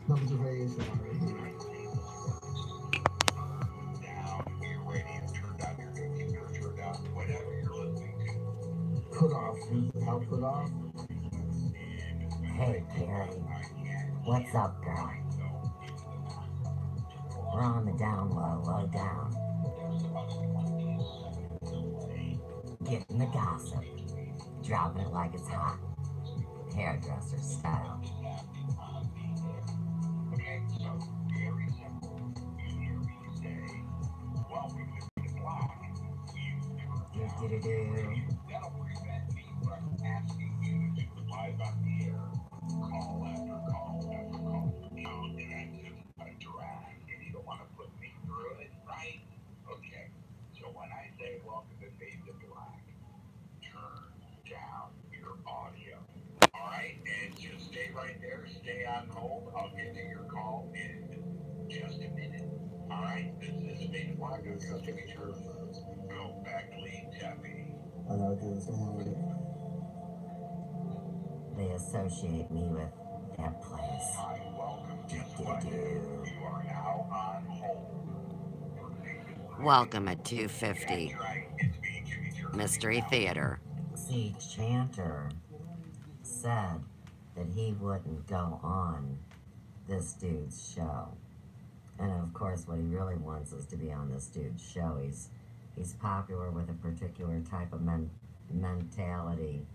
Numbers of variation right here. Put off. How put off? Hey, Carrie. What's up, girl? We're on the down low down. Getting the gossip. Dropping it like it's hot. Hairdresser style. Do-do-do-do. I gotta do this one. They associate me with that place. Do-do-do. Welcome at 250. Mystery Theater. See, Chanter said that he wouldn't go on this dude's show. And of course, what he really wants is to be on this dude's show. He's popular with a particular type of mentality.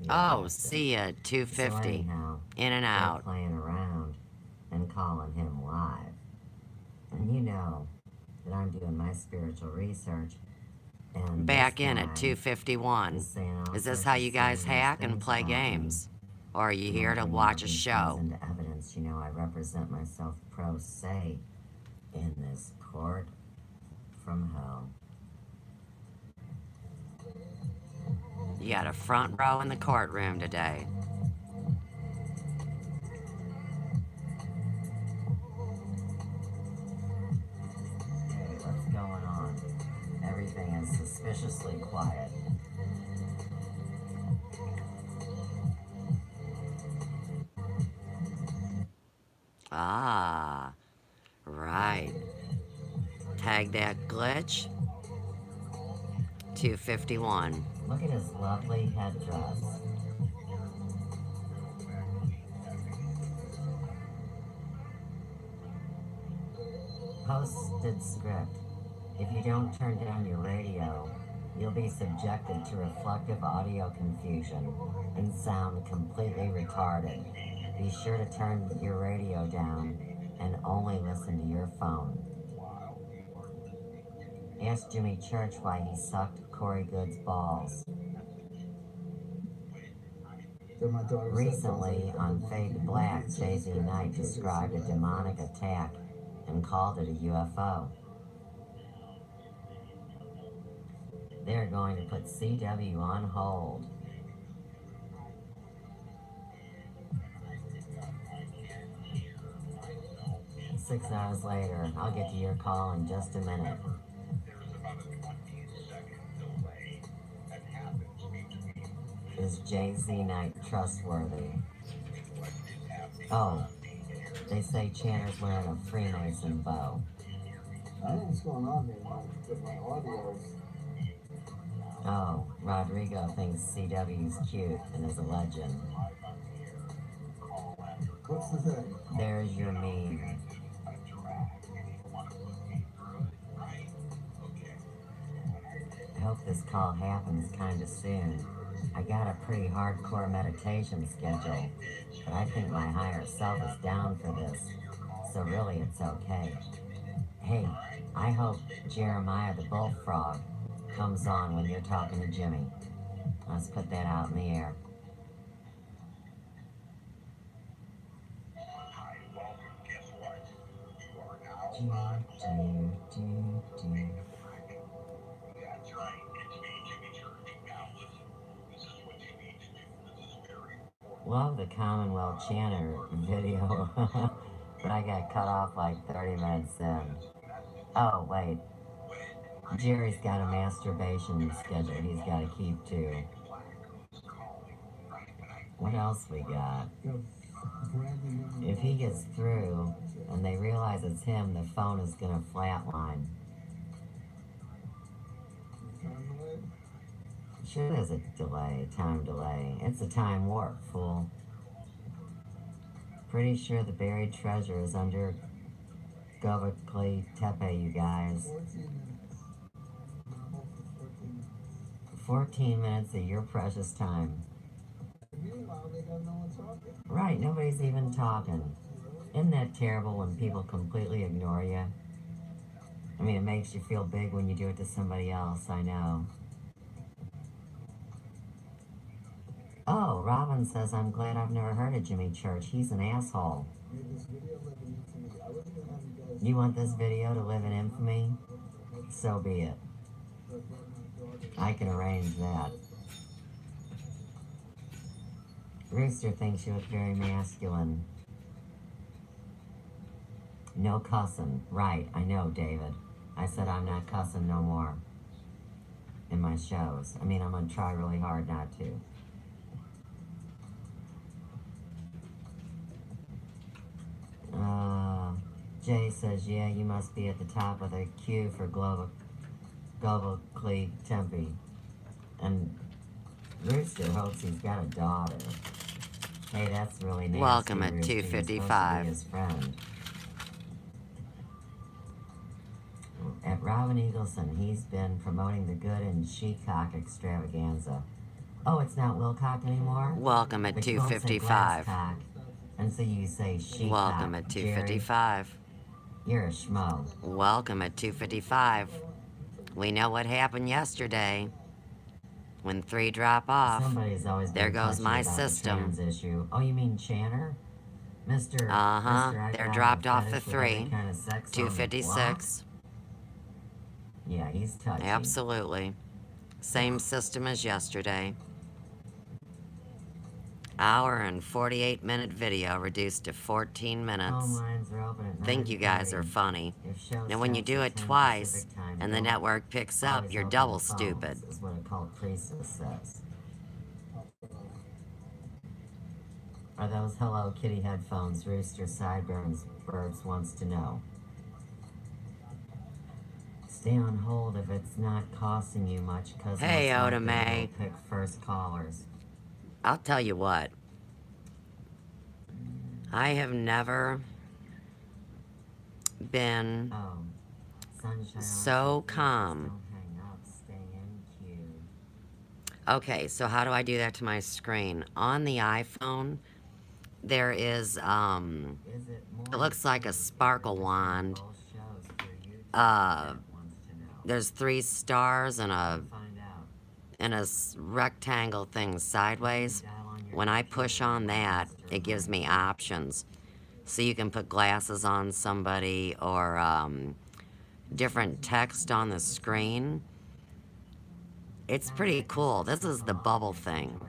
Oh, see ya, 250. So anyhow, in and out. Playing around and calling him live. And you know that I'm doing my spiritual research. And back in at 251. Is this how you guys hack and play games? Or are you here to watch a show? Into evidence, you know, I represent myself pro se in this court from hell. You got a front row in the courtroom today. Hey, what's going on? Everything is suspiciously quiet. Ah, right. Tag that glitch. 251. Look at his lovely headdress. Posted script. If you don't turn down your radio, you'll be subjected to reflective audio confusion and sound completely retarded. Be sure to turn your radio down and only listen to your phone. Ask Jimmy Church why he sucked Corey Good's balls. Recently, on Fade to Black, Jay-Z Knight described a demonic attack and called it a UFO. They're going to put CW on hold. Six hours later, I'll get to your call in just a minute. Is Jay-Z Knight trustworthy? Oh, they say Chanter's wearing a Freemason bow. I don't know what's going on here with my audios. Oh, Rodrigo thinks CW's cute and is a legend. What's the thing? There's your meme. I hope this call happens kinda soon. I got a pretty hardcore meditation schedule, but I think my higher self is down for this, so really it's okay. Hey, I hope Jeremiah the Bullfrog comes on when you're talking to Jimmy. Let's put that out in the air. Love the Commonwealth Chanter video, but I got cut off like 30 minutes in. Oh, wait. Jerry's got a masturbation schedule he's got to keep too. What else we got? If he gets through and they realize it's him, the phone is gonna flatline. Sure, there's a delay, time delay. It's a time warp, fool. Pretty sure the buried treasure is under Gobekli Tepe, you guys. 14 minutes of your precious time. Right, nobody's even talking. Isn't that terrible when people completely ignore you? I mean, it makes you feel big when you do it to somebody else, I know. Oh, Robin says, I'm glad I've never heard of Jimmy Church. He's an asshole. You want this video to live in infamy? So be it. I can arrange that. Rooster thinks you look very masculine. No cussing. Right, I know, David. I said I'm not cussing no more in my shows. I mean, I'm gonna try really hard not to. Jay says, yeah, you must be at the top of the queue for Gobekli Tepe. And Rooster hopes he's got a daughter. Hey, that's really nasty. Welcome at Rooster. You're supposed to be 2:55. his friend. At Robin Eagleson, he's been promoting the good and Shecock extravaganza. Oh, it's not Wilcock anymore? Welcome at But you won't say 2:55. Glasscock, and so you say Shecock. Welcome at Jerry, 2:55. you're a schmo. Welcome at 2:55. We know what happened yesterday. When 3 drop off, Somebody's always there been goes touchy my about the system. trans issue. Oh, you mean Channer? Mr. Uh-huh. Mr. I They're got dropped a off the fetish with every 3. kind of sex on the 2:56. block. Yeah, he's touchy. Absolutely. Same system as yesterday. Hour and 48-minute video reduced to 14 Phone minutes. lines are open at Think you guys 9:30. are funny. If show Now when you starts do at it 10 twice Pacific time, and the don't network picks up, always you're open double the phones, stupid. is what a cult priestess says. Are those Hello Kitty headphones? Rooster Sideburns Burbs wants to know. Stay on hold if it's not costing you much, because Hey, most Oda likely May. you'll pick first callers. I'll tell you what. I have never been Oh, Sunshine so also, please calm. don't hang up, stay in queue. Okay, so how do I do that to my screen? On the iPhone, there is, Is it more it looks like a important sparkle to wand. both shows for YouTube? Uh, Wants to know. There's 3 stars and Find out. a rectangle thing sideways. Dial on your When I computer push on that, Mr. it gives me Mike. options. So you can put glasses on somebody or different text on the screen. It's pretty cool. This is the bubble thing.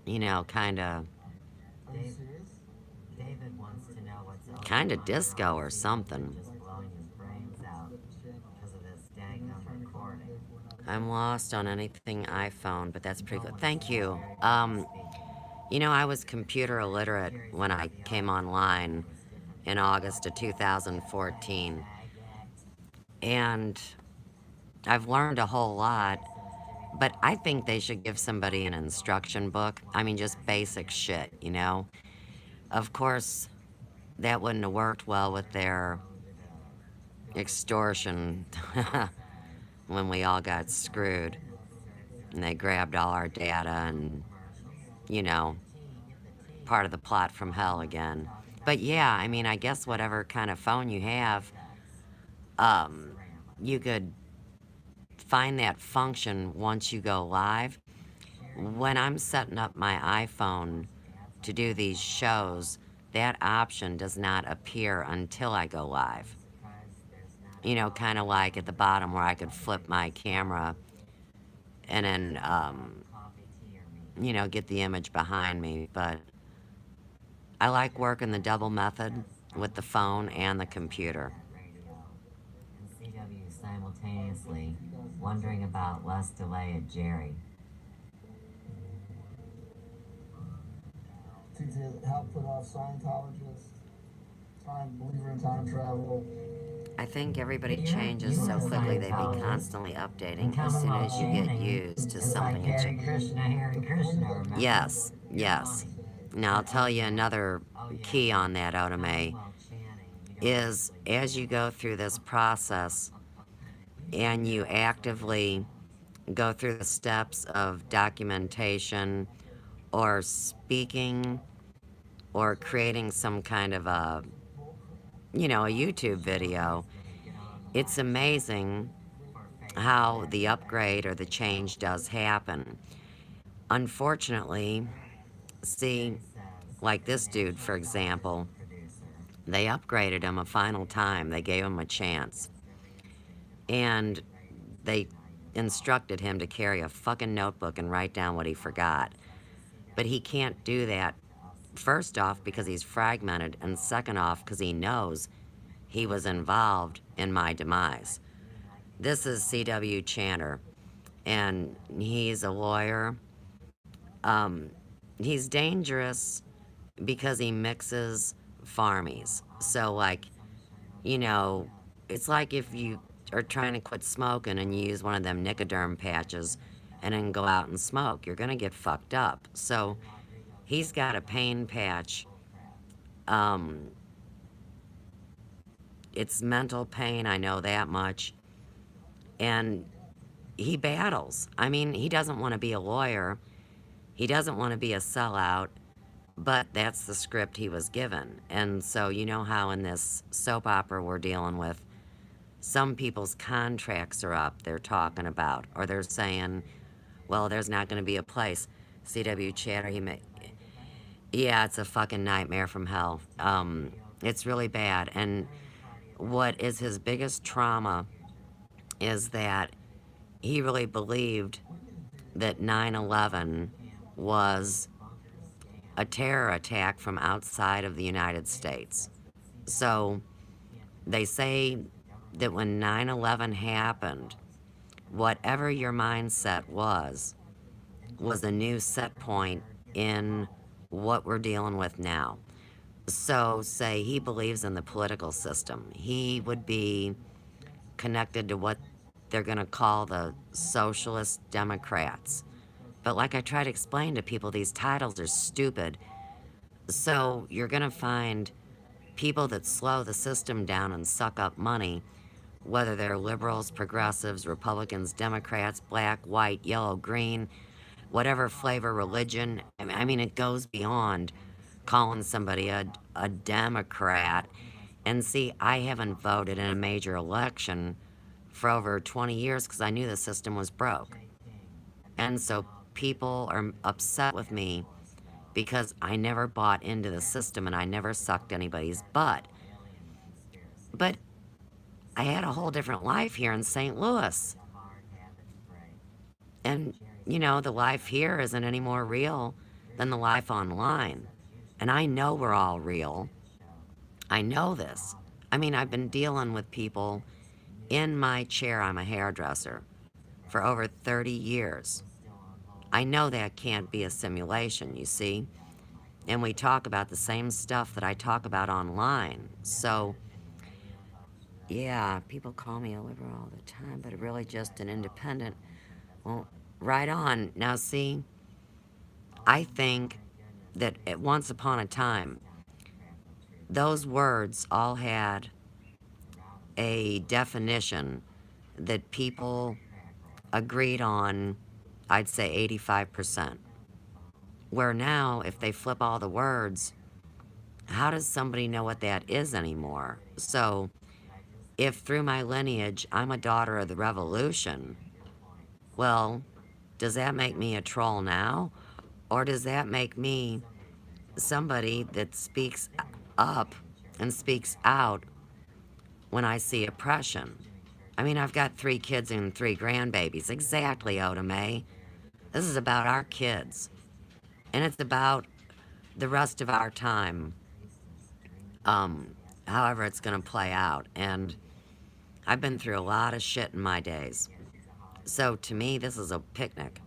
You know, kind of David wants to know what's over Kinda on disco or Roxy, something. just blowing his brains out because of this daggum recording. I'm lost on anything iPhone, but that's pretty good. Thank you. You know, I was computer illiterate when I came online in August of 2014. And I've learned a whole lot, but I think they should give somebody an instruction book. I mean, just basic shit, you know? Of course, that wouldn't have worked well with their extortion when we all got screwed. And they grabbed all our data and, you know, part of the plot from hell again. But yeah, I mean, I guess whatever kind of phone you have, you could find that function once you go live. When I'm setting up my iPhone to do these shows, that option does not appear until I go live. You know, kind of like at the bottom where I could flip my camera and then, you know, get the image behind me. But I like working the double method with the phone and the computer. And CW simultaneously wondering about less delay at Jerry. to help put off Scientologists, believer in time travel. I think everybody changes so quickly they be constantly updating as soon as you get used to something. Yes, yes. Now I'll tell you another key on that, Otome, is as you go through this process and you actively go through the steps of documentation or speaking or creating some kind of a YouTube video, it's amazing how the upgrade or the change does happen. Unfortunately, see, like this dude, for example, they upgraded him a final time. They gave him a chance. And they instructed him to carry a fucking notebook and write down what he forgot. But he can't do that, first off, because he's fragmented, and second off, because he knows he was involved in my demise. This is C.W. Chanter, and he's a lawyer. He's dangerous because he mixes farmies. So, like, you know, it's like if you are trying to quit smoking and you use one of them Nicoderm patches and then go out and smoke, you're going to get fucked up. So, he's got a pain patch. It's mental pain, I know that much. And he battles. I mean, he doesn't want to be a lawyer. He doesn't want to be a sellout, but that's the script he was given. And so, you know how in this soap opera we're dealing with, some people's contracts are up, they're talking about, or they're saying, well, there's not going to be a place. C.W. Chatter, yeah, it's a fucking nightmare from hell. It's really bad. And what is his biggest trauma is that he really believed that 9/11 was a terror attack from outside of the United States. So they say that when 9/11 happened, whatever your mindset was a new set point in what we're dealing with now. So, say he believes in the political system, he would be connected to what they're going to call the Socialist Democrats. But like I try to explain to people, these titles are stupid. So you're going to find people that slow the system down and suck up money, whether they're liberals, progressives, Republicans, Democrats, black, white, yellow, green, whatever flavor, religion. I mean, it goes beyond calling somebody a Democrat. And see, I haven't voted in a major election for over 20 years because I knew the system was broke. And so people are upset with me because I never bought into the system and I never sucked anybody's butt. But I had a whole different life here in St. Louis. And, you know, the life here isn't any more real than the life online. And I know we're all real. I know this. I mean, I've been dealing with people in my chair. I'm a hairdresser for over 30 years. I know that can't be a simulation, you see? And we talk about the same stuff that I talk about online. So, yeah, people call me a liberal all the time, but really just an independent. Well, right on. Now, see, I think that at once upon a time, those words all had a definition that people agreed on, I'd say 85%. Where now, if they flip all the words, how does somebody know what that is anymore? So, if through my lineage I'm a daughter of the revolution, well, does that make me a troll now? Or does that make me somebody that speaks up and speaks out when I see oppression? I mean, I've got 3 kids and 3 grandbabies. Exactly, Oda May. This is about our kids. And it's about the rest of our time, however it's going to play out. And I've been through a lot of shit in my days. So to me, this is a picnic.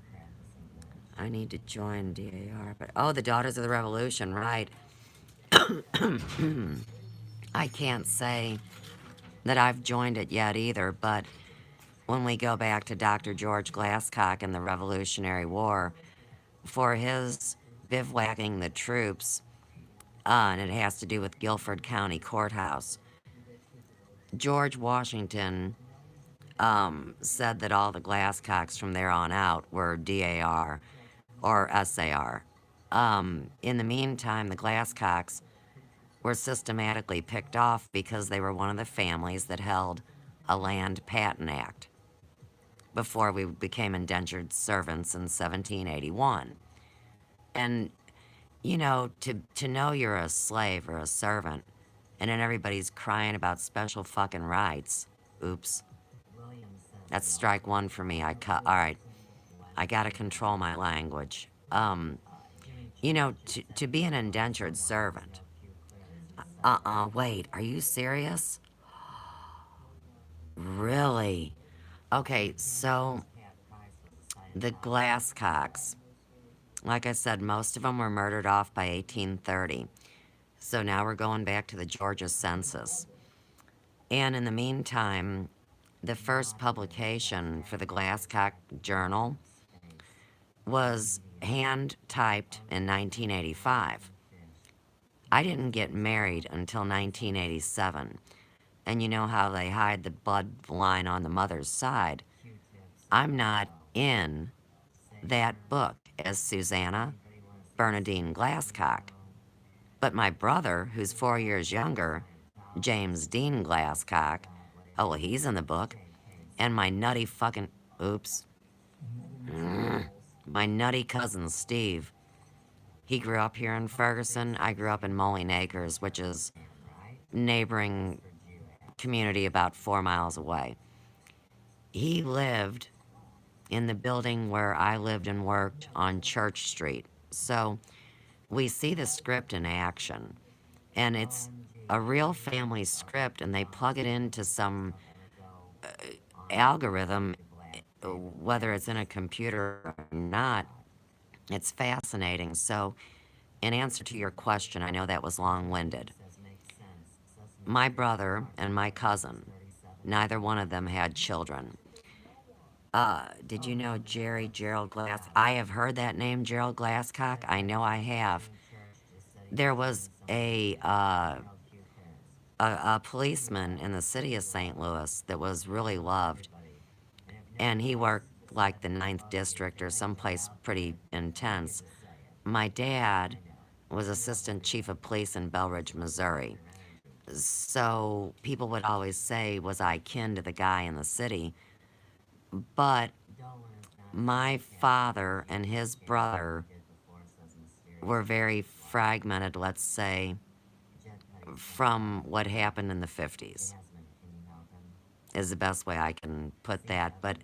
I need to join DAR, but oh, the Daughters of the Revolution, right. I can't say that I've joined it yet either, but when we go back to Dr. George Glasscock and the Revolutionary War, for his bivouacking the troops, and it has to do with Guilford County Courthouse, George Washington said that all the Glasscocks from there on out were DAR or SAR. In the meantime, the Glasscocks were systematically picked off because they were one of the families that held a Land Patent Act before we became indentured servants in 1781. And, you know, to know you're a slave or a servant, and then everybody's crying about special fucking rights. Oops. That's strike one for me. I cut. All right. I gotta control my language. You know, to be an indentured servant. Wait, are you serious? Really? Okay, so the Glasscocks, like I said, most of them were murdered off by 1830. So now we're going back to the Georgia census. And in the meantime, the first publication for the Glasscock Journal was hand typed in 1985. I didn't get married until 1987. And you know how they hide the bloodline on the mother's side. I'm not in that book as Susanna Bernadine Glasscock. But my brother, who's 4 years younger, James Dean Glasscock, oh, well, he's in the book. And my nutty fucking, oops, my nutty cousin Steve. He grew up here in Ferguson. I grew up in Moline Acres, which is neighboring community about 4 miles away. He lived in the building where I lived and worked on Church Street. So we see the script in action. And it's a real family script, and they plug it into some algorithm, whether it's in a computer or not. It's fascinating. So, in answer to your question, I know that was long winded. My brother and my cousin, neither one of them had children. Did you know Gerald Glass? I have heard that name, Gerald Glasscock. I know I have. There was a policeman in the city of St. Louis that was really loved, and he worked like the 9th District or someplace pretty intense. My dad was assistant chief of police in Belridge, Missouri. So people would always say, was I kin to the guy in the city? But my father and his brother were very fragmented, let's say, from what happened in the 50s, is the best way I can put that. But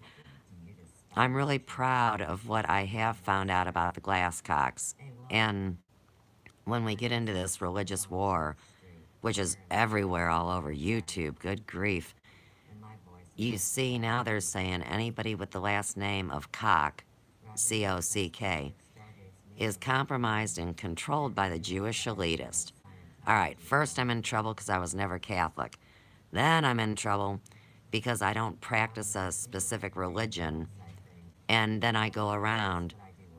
I'm really proud of what I have found out about the Glasscocks. And when we get into this religious war, which is everywhere all over YouTube, good grief, you see now they're saying anybody with the last name of Cock, C-O-C-K, is compromised and controlled by the Jewish elitist. All right, first I'm in trouble because I was never Catholic. Then I'm in trouble because I don't practice a specific religion. And then I go around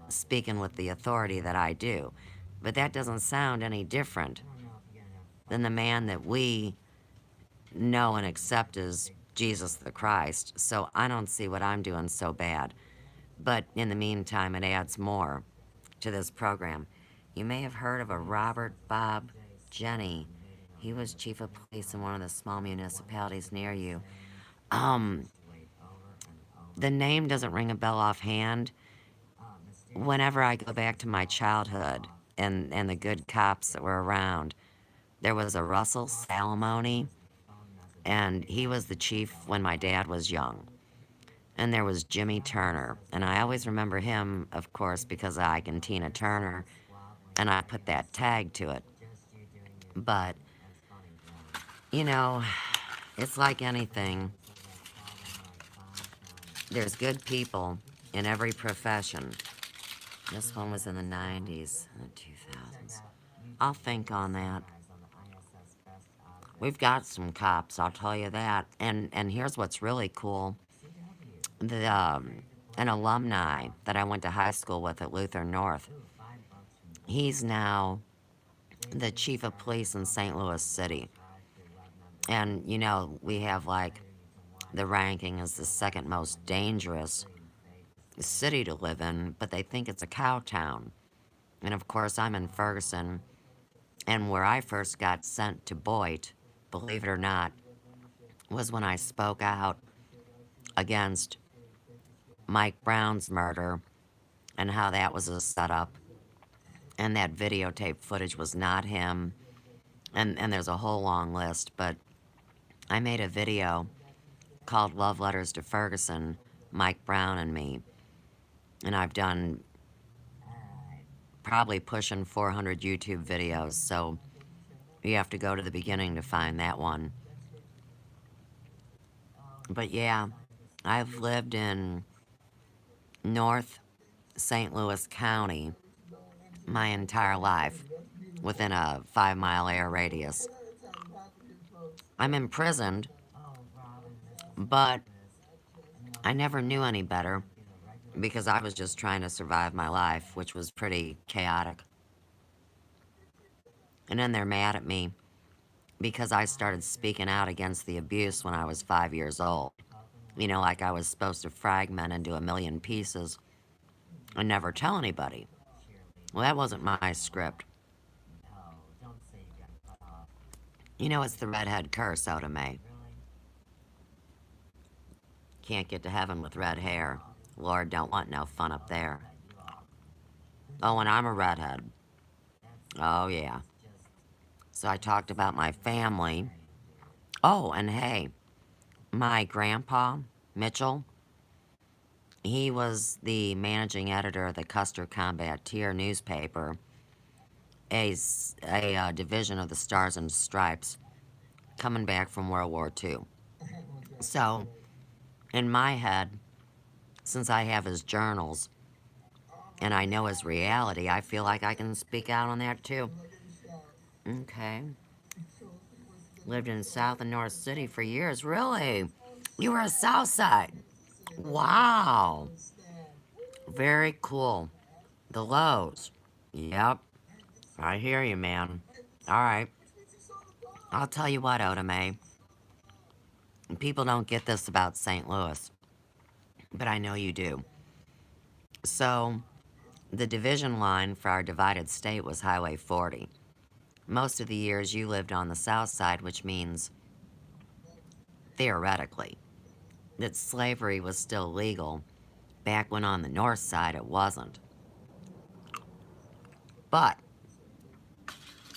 speaking with the authority that I do. But that doesn't sound any different than the man that we know and accept as Jesus the Christ. So I don't see what I'm doing so bad. But in the meantime, it adds more to this program. You may have heard of a Robert Bob Jenny. He was chief of police in one of the small municipalities near you. The name doesn't ring a bell offhand. Whenever I go back to my childhood and the good cops that were around, there was a Russell Salamone, and he was the chief when my dad was young. And there was Jimmy Turner, and I always remember him, of course, because I can Tina Turner, and I put that tag to it. But, you know, it's like anything. There's good people in every profession. This one was in the 90s and the 2000s. I'll think on that. We've got some cops, I'll tell you that. And here's what's really cool. The an alumni that I went to high school with at Luther North. He's now the chief of police in St. Louis City. And you know, we have like the ranking as the second most dangerous city to live in, but they think it's a cow town. And of course, I'm in Ferguson, and where I first got sent to Boyd, believe it or not, was when I spoke out against Mike Brown's murder and how that was a setup, and that videotape footage was not him, and there's a whole long list, but I made a video called Love Letters to Ferguson, Mike Brown and Me, and I've done probably pushing 400 YouTube videos, so you have to go to the beginning to find that one. But yeah, I've lived in North St. Louis County my entire life, within a 5-mile air radius. I'm imprisoned, but I never knew any better because I was just trying to survive my life, which was pretty chaotic. And then they're mad at me because I started speaking out against the abuse when I was 5 years old. You know, like I was supposed to fragment into a million pieces and never tell anybody. Well, that wasn't my script. You know, it's the redhead curse, Oda May. Can't get to heaven with red hair. Lord, don't want no fun up there. Oh, and I'm a redhead. Oh, yeah. So I talked about my family. Oh, and hey, my grandpa, Mitchell, he was the managing editor of the Custer Combateer newspaper, a division of the Stars and Stripes, coming back from World War II. So, in my head, since I have his journals and I know his reality, I feel like I can speak out on that too. Okay. Lived in South and North City for years. Really? You were a South Side. Wow. Very cool. The lows. Yep. I hear you, man. All right. I'll tell you what, Oda May. People don't get this about St. Louis, but I know you do. So, the division line for our divided state was Highway 40. Most of the years you lived on the south side, which means, theoretically, that slavery was still legal, back when on the north side it wasn't. But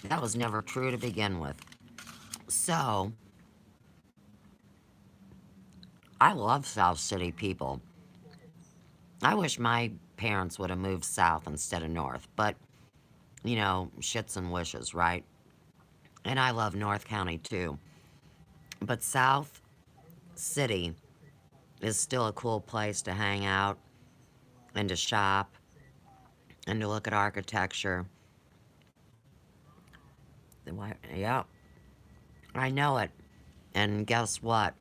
that was never true to begin with. So, I love South City people. I wish my parents would have moved south instead of north, but, you know, shits and wishes, right? And I love North County too. But South City is still a cool place to hang out and to shop and to look at architecture. Yeah, I know it. And guess what?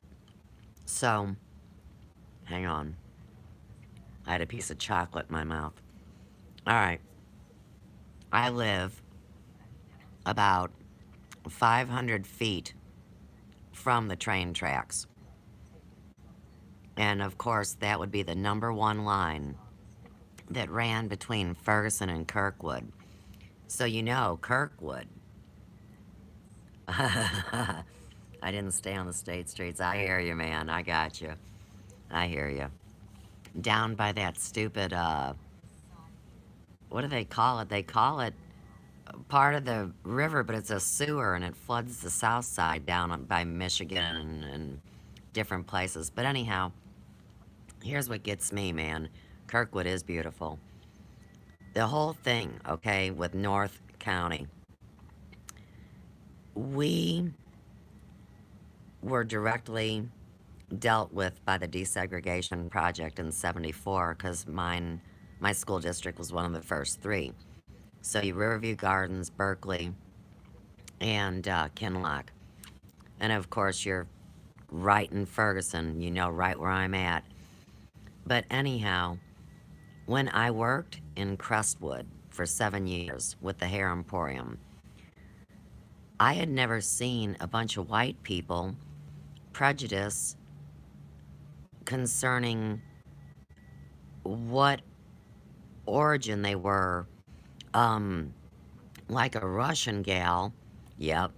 So, hang on. I had a piece of chocolate in my mouth. Alright. I live about 500 feet from the train tracks. And of course, that would be the number one line that ran between Ferguson and Kirkwood. So you know, Kirkwood. I didn't stay on the state streets. I hear you, man. I got you. I hear you. Down by that stupid, what do they call it? They call it part of the river, but it's a sewer, and it floods the south side down by Michigan and different places. But anyhow, here's what gets me, man. Kirkwood is beautiful. The whole thing, okay, with North County, we were directly dealt with by the desegregation project in '74 because mine My school district was one of the first three. So you Riverview Gardens, Berkeley, and Kinloch. And of course, you're right in Ferguson, you know right where I'm at. But anyhow, when I worked in Crestwood for 7 years with the Hair Emporium, I had never seen a bunch of white people prejudice concerning what origin they were. Um, like a Russian gal. Yep,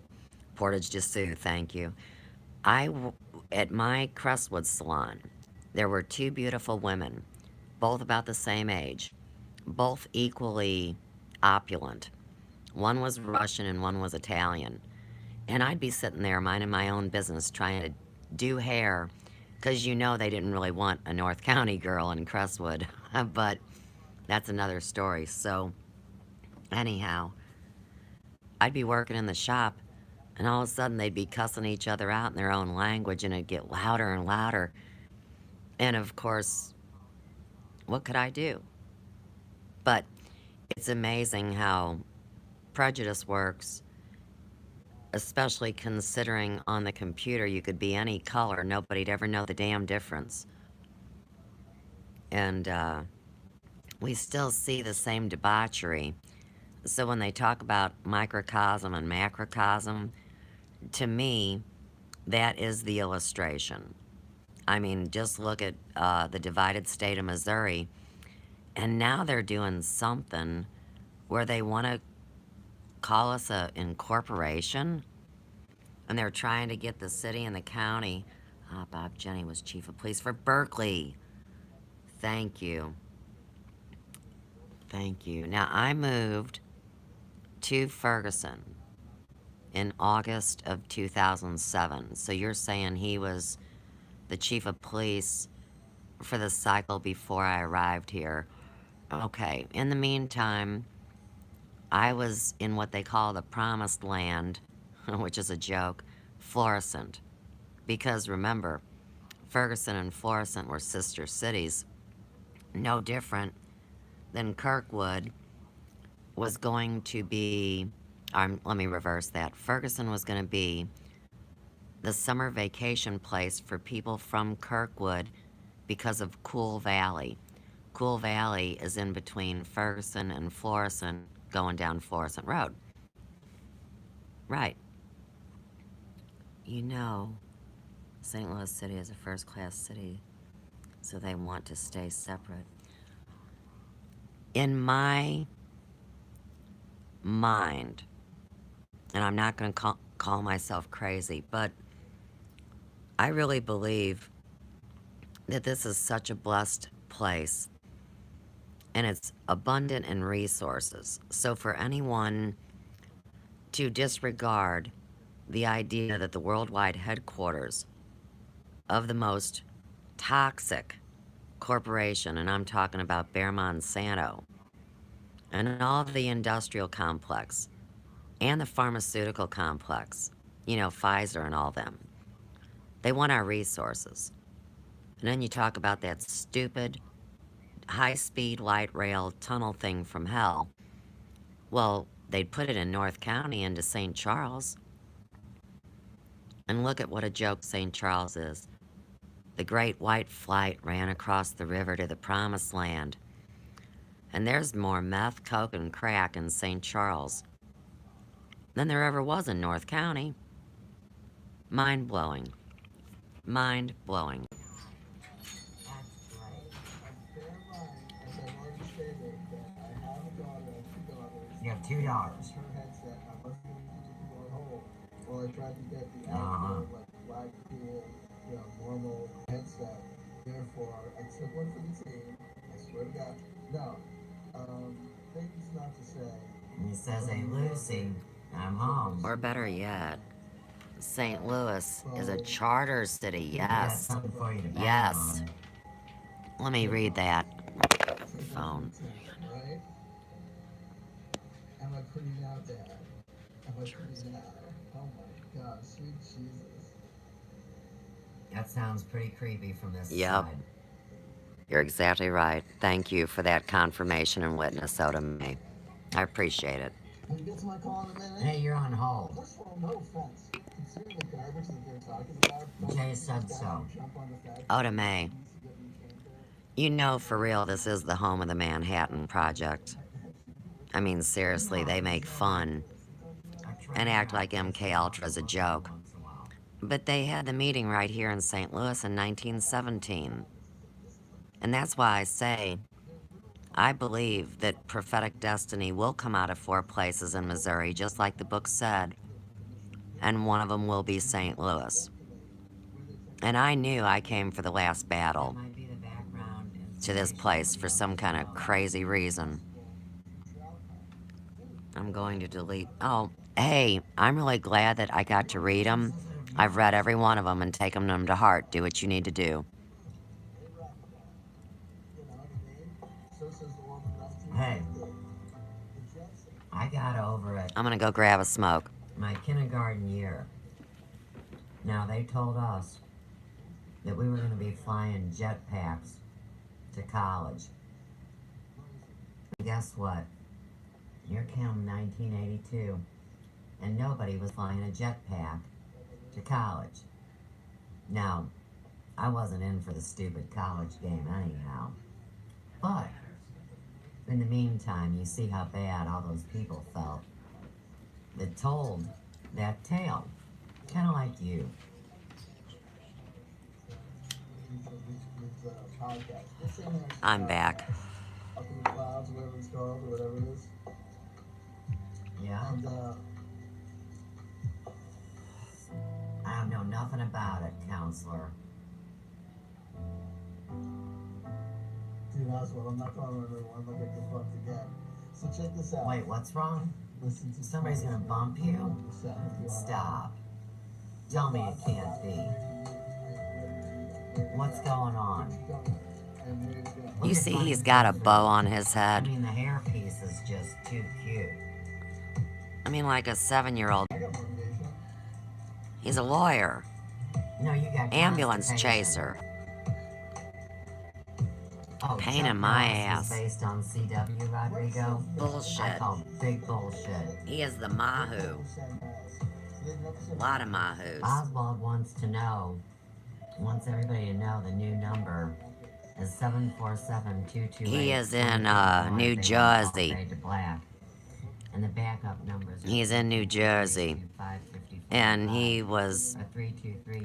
Portage de Sioux, thank you. At my Crestwood salon, there were two beautiful women, both about the same age, both equally opulent. One was Russian and one was Italian. And I'd be sitting there minding my own business trying to do hair because you know they didn't really want a North County girl in Crestwood. But that's another story. So, anyhow, I'd be working in the shop and all of a sudden they'd be cussing each other out in their own language and it'd get louder and louder. And of course, what could I do? But it's amazing how prejudice works, especially considering on the computer you could be any color. Nobody'd ever know the damn difference. And we still see the same debauchery. So when they talk about microcosm and macrocosm, to me, that is the illustration. I mean, just look at the divided state of Missouri, and now they're doing something where they want to call us a incorporation, and they're trying to get the city and the county. Bob Jenny was chief of police for Berkeley. Thank you. Thank you. Now, I moved to Ferguson in August of 2007. So you're saying he was the chief of police for the cycle before I arrived here. Okay, in the meantime, I was in what they call the promised land, which is a joke, Florissant. Because remember, Ferguson and Florissant were sister cities, no different than Kirkwood was going to be, let me reverse that. Ferguson was going to be the summer vacation place for people from Kirkwood because of Cool Valley. Cool Valley is in between Ferguson and Florissant, going down Florissant Road. Right. You know, St. Louis City is a first-class city, so they want to stay separate. In my mind, and I'm not going to call myself crazy, but I really believe that this is such a blessed place and it's abundant in resources. So for anyone to disregard the idea that the worldwide headquarters of the most toxic corporation, and I'm talking about Bayer Monsanto, and all the industrial complex, and the pharmaceutical complex, you know, Pfizer and all them, they want our resources. And then you talk about that stupid high-speed light rail tunnel thing from hell. Well, they'd put it in North County into St. Charles. And look at what a joke St. Charles is. The Great White Flight ran across the river to the Promised Land. And there's more meth, coke, and crack in St. Charles than there ever was in North County. Mind-blowing. Mind-blowing. Bear in mind, as I've already stated, that I have a daughter, two daughters. You have 2 daughters. Her headset, I wasn't going to keep it going whole. Well, I tried to get the actual, like, black, cool, you know, normal headset. Therefore, I took one for the team. I swear to God. No. Things not to say. He says, "Hey, Lucy, I'm home." Or better yet, St. Louis is a charter city. I got Yes. something for you to bang Yes. on. Let me read that. Take Phone. one for the team, right? Am I pretty out there? Am I pretty now? Oh my God, sweet Jesus. That sounds pretty creepy from this Yep. side. You're exactly right. Thank you for that confirmation and witness, so to me. I appreciate it. Can you get to my call in a minute? Hey, you're on hold. First of all, no offense. Considering the garbage that they're talking about, Jay said so. jump on the fact Oh, that to he May. needs to get retrained there. You know, for real, this is the home of the Manhattan Project. I mean, seriously, they make fun and act like MK Ultra is a joke. But they had the meeting right here in St. Louis in 1917. And that's why I say I believe that prophetic destiny will come out of 4 places in Missouri, just like the book said, and one of them will be St. Louis. And I knew I came for the last battle to this place for some kind of crazy reason. I'm going to delete. Oh, hey, I'm really glad that I got to read them. I've read every one of them and taken them to heart. Do what you need to do. Hey, I got over it I'm gonna go grab a smoke. my kindergarten year. Now, they told us that we were going to be flying jetpacks to college. And guess what? Here came 1982, and nobody was flying a jetpack to college. Now, I wasn't in for the stupid college game anyhow. But, in the meantime, you see how bad all those people felt that told that tale. Kind of like you. I'm back. Up in the clouds, whatever it's called, or whatever it is. Yeah? And, I don't know nothing about it, counselor. dude, Oswald, I'm not calling everyone. I'm gonna get the fucked again. So check this out. Wait, what's wrong? Listen to Somebody's gonna bump you? Stop. Tell me it can't be. What's going on? You see, he's got a bow on his I head. mean, the hairpiece is just too cute. I mean, like a 7-year-old. He's a lawyer, No, you got ambulance constipation. chaser. Oh, Pain Chuck in my Norris ass. is based on C.W. Rodrigo? I Bullshit. call big bullshit. He is the Mahu. A lot of Mahus. Oswald wants everybody to know the new number is 747-228. He is in New Jersey. And the backup numbers. He's in New Jersey. And he was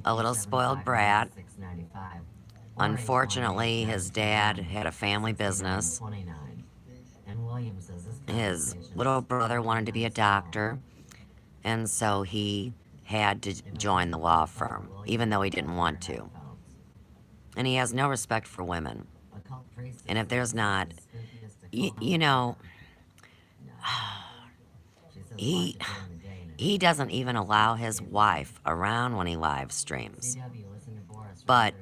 a little spoiled brat. Unfortunately, his dad had a family business. His little brother wanted to be a doctor, and so he had to join the law firm, even though he didn't want to. And he has no respect for women. And if there's not, you know, he doesn't even allow his wife around when he live streams. But,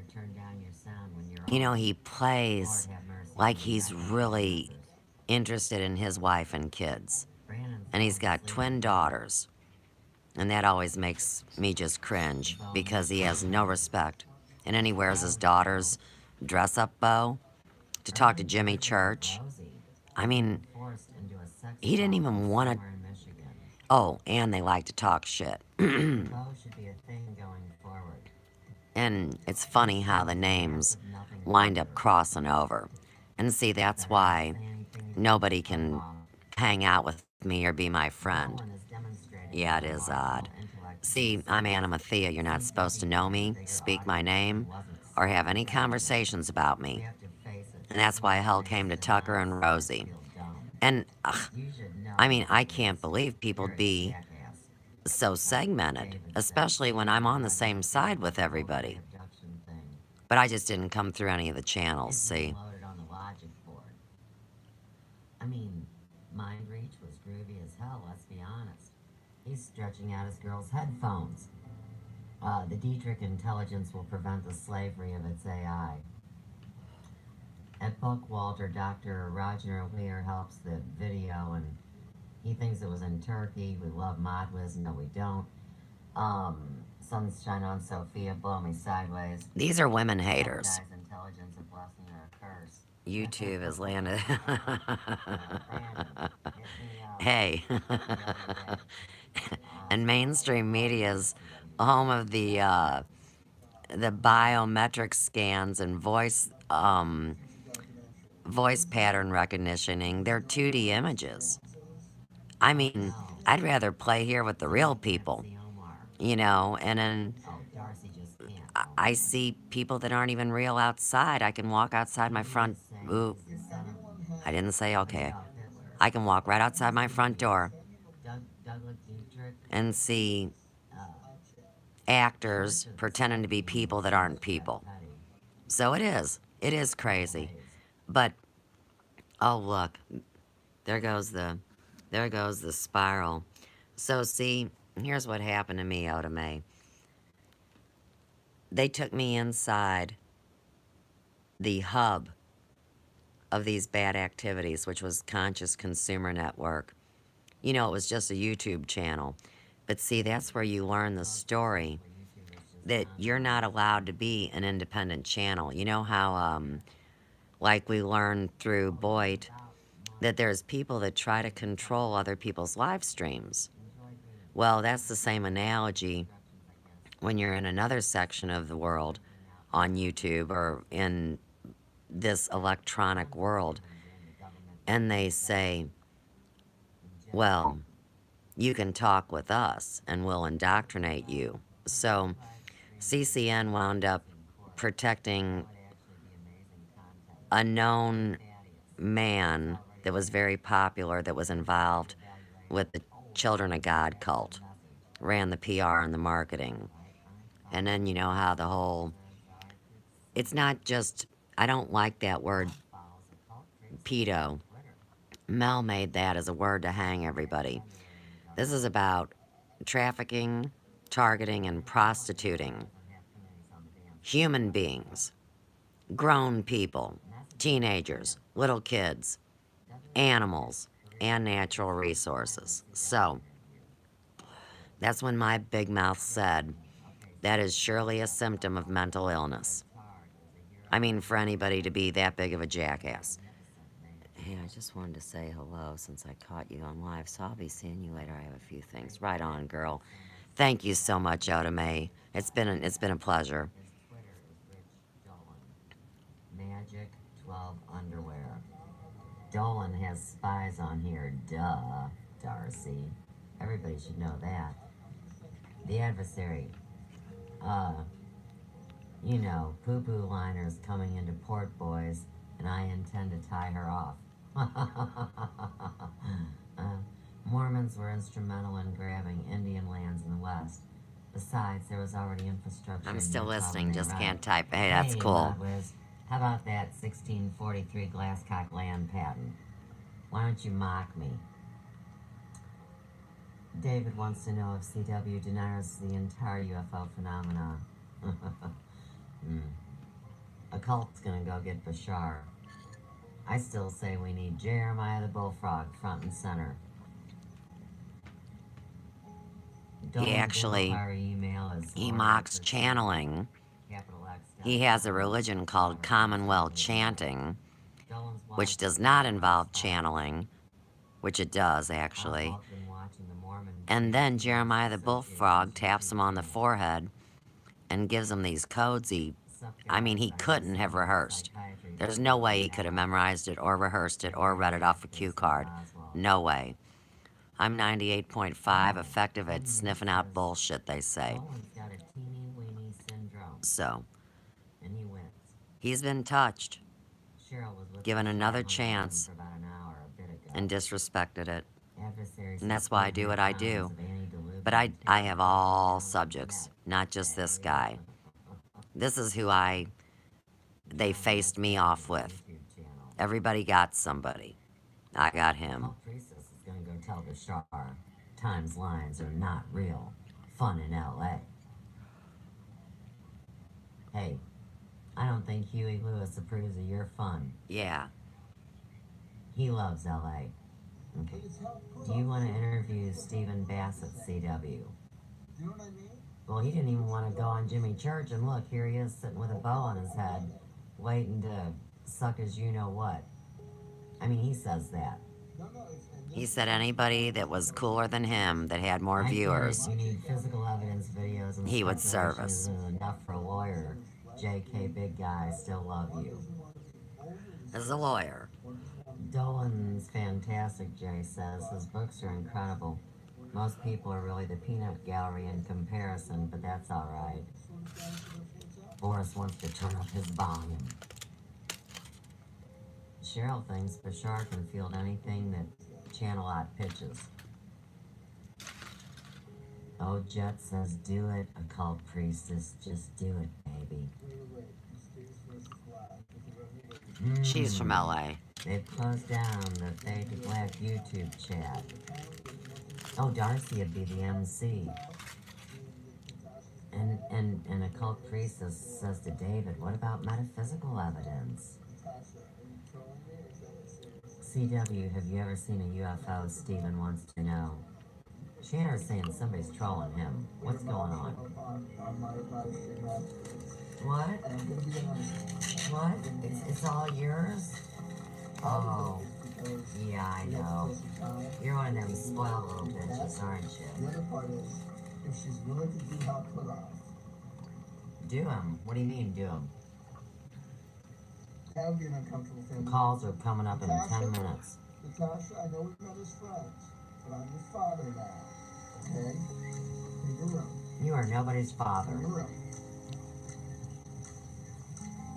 you know, he plays like he's really interested in his wife and kids. And he's got twin daughters. And that always makes me just cringe because he has no respect. And then he wears his daughter's dress-up bow to talk to Jimmy Church. I mean, he didn't even want to. Oh, and they like to talk shit. And it's funny how the names wind up crossing over. And see, that's why nobody can hang out with me or be my friend. Yeah, it is odd. See, I'm Animathea. You're not supposed to know me, speak my name, or have any conversations about me. And that's why hell came to Tucker and Rosie. And, I mean, I can't believe people be so segmented, especially when I'm on the same side with everybody. But I just didn't come through any of the channels, see? I mean, Mind Reach was groovy as hell, let's be honest. He's stretching out his girl's headphones. The Dietrich intelligence will prevent the slavery of its AI. At Buckwalter, Dr. Roger Weir helps the video, and he thinks it was in Turkey. We love Modwiz, no we don't. Sunshine on Sophia, blow me sideways. These are women haters. YouTube has landed. Hey. And mainstream media's home of the biometric scans and voice pattern recognitioning. They're 2D images. I mean, I'd rather play here with the real people, and then I see people that aren't even real outside. I can walk outside my front. Ooh, I didn't say okay. I can walk right outside my front door and see actors pretending to be people that aren't people. So it is. It is crazy. But oh look, there goes the spiral. So see, here's what happened to me, Oda May. They took me inside the hub of these bad activities, which was Conscious Consumer Network. It was just a YouTube channel. But see, that's where you learn the story that you're not allowed to be an independent channel. You know how, like we learned through Boyd, that there's people that try to control other people's live streams. Well, that's the same analogy when you're in another section of the world on YouTube or in this electronic world, and they say, well, you can talk with us and we'll indoctrinate you. So CCN wound up protecting a known man that was very popular that was involved with the Children of God cult, ran the PR and the marketing. And then you know how the whole, it's not just, I don't like that word pedo. Mel made that as a word to hang everybody. This is about trafficking, targeting, and prostituting human beings, grown people, teenagers, little kids, animals, and natural resources. So, that's when my big mouth said, that is surely a symptom of mental illness. I mean, for anybody to be that big of a jackass. Hey, I just wanted to say hello since I caught you on live, so I'll be seeing you later. I have a few things. Right on, girl. Thank you so much, Oda May. It's been a pleasure. Magic 12 underwear. Dolan has spies on here, duh, Darcy. Everybody should know that. The adversary. Poo-poo liners coming into Port Boys, and I intend to tie her off. Mormons were instrumental in grabbing Indian lands in the West. Besides, there was already infrastructure. I'm still listening, just can't type. Hey, that's cool. Mudwiz, how about that 1643 Glasscock land patent? Why don't you mock me? David wants to know if CW denies the entire UFO phenomenon. A cult's gonna go get Bashar. I still say we need Jeremiah the Bullfrog front and center. He mocks channeling. He has a religion called Commonwealth Chanting, which does not involve channeling, which it does actually. And then Jeremiah the Bullfrog taps him on the forehead and gives him these codes he couldn't have rehearsed. There's no way he could have memorized it or rehearsed it or read it off a cue card. No way. I'm 98.5 effective at sniffing out bullshit, they say. So, he's been touched, given another chance, and disrespected it. And that's why I do what I do. But I have all subjects, not just this guy. This is who they faced me off with. Everybody got somebody. I got him. Priestess is gonna go tell Bashar, Times lines are not real. Fun in LA. Hey, I don't think Huey Lewis approves of your fun. Yeah. He loves LA. Okay. Do you want to interview Stephen Bass at CW? You know what I mean? Well, he didn't even want to go on Jimmy Church, and look, here he is sitting with a bow on his head, waiting to suck his you-know-what. I mean, he says that. He said anybody that was cooler than him, that had more I get it. viewers, You need physical evidence videos and he would speculation service. isn't enough for a lawyer. JK, big guy, still love you. As a lawyer. Dolan's fantastic, Jay says. His books are incredible. Most people are really the peanut gallery in comparison, but that's alright. Boris wants to turn up his volume. Cheryl thinks Bashar can field anything that Channelot pitches. Oh, Jet says, do it, occult priestess. Just do it, baby. She's from LA. They've closed down the Fade to Black YouTube chat. Oh, Darcy would be the MC. And occult priestess says to David, what about metaphysical evidence? CW, have you ever seen a UFO? Steven wants to know. Shanner's saying somebody's trolling him. What's going on? What? What? It's all yours? Oh, yeah, I know. You're one of them spoiled little bitches, aren't you? The other part is, if she's willing to do help put off. Do him? What do you mean, do him? That would be an uncomfortable thing. Calls are coming up in 10 minutes. Natasha, I know we're not as friends, but I'm your father now. Okay? In your room. You are nobody's father. In your room.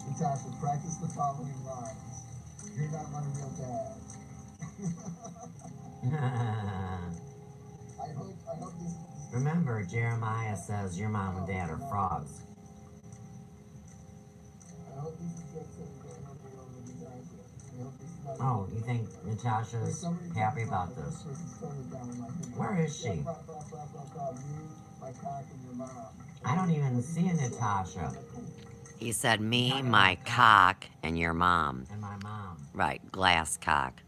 Natasha, practice the following lines. You're not my real dad. I hope this. Remember, Jeremiah says your mom and dad are frogs. I hope this is good so we don't have to go with Natasha. I hope this is not. Oh, you think Natasha's happy about this? Where is she? You, my cock, and your mom. I don't even see a Natasha. He said, me, my cock, and your mom. And my mom. Right, glass cock.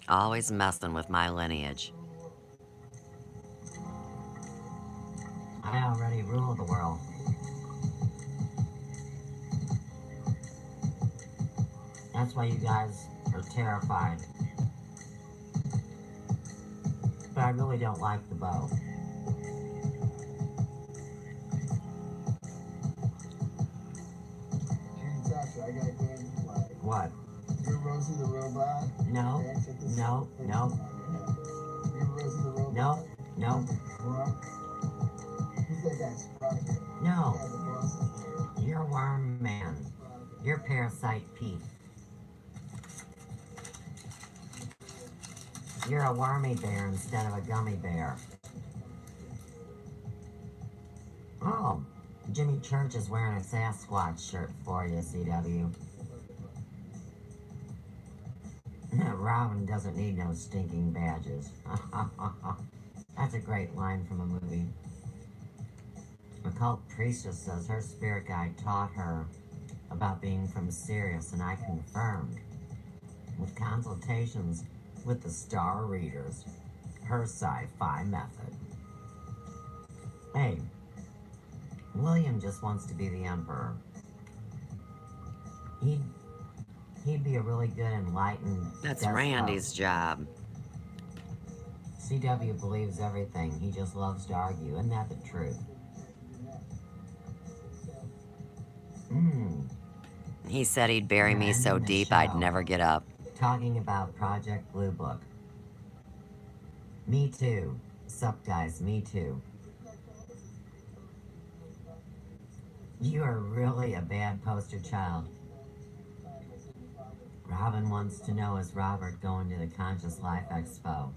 Always messing with my lineage. I already rule the world. That's why you guys are terrified. But I really don't like the bow. Natasha, I got a game to play. What? You're Rosie the robot. No, Okay, check this no, out. no, You're Rosie the robot. no, no, Drunk. Who's that guy? Sprocket. no. Yeah, the boss is there. You're worm man. You're parasite Pete. You're a wormy bear instead of a gummy bear. Oh, Jimmy Church is wearing a Sasquatch shirt for you, CW. Robin doesn't need no stinking badges. That's a great line from a movie. Occult priestess says her spirit guide taught her about being from Sirius, and I confirmed. With consultations with the star readers, her sci-fi method. Hey, William just wants to be the emperor. He'd be a really good enlightened That's despot. Randy's job. CW believes everything. He just loves to argue. Isn't that the truth? He said he'd bury me so deep I'd never get up. Talking about Project Blue Book. Me too. Sup, guys? Me too. You are really a bad poster child. Robin wants to know, is Robert going to the Conscious Life Expo?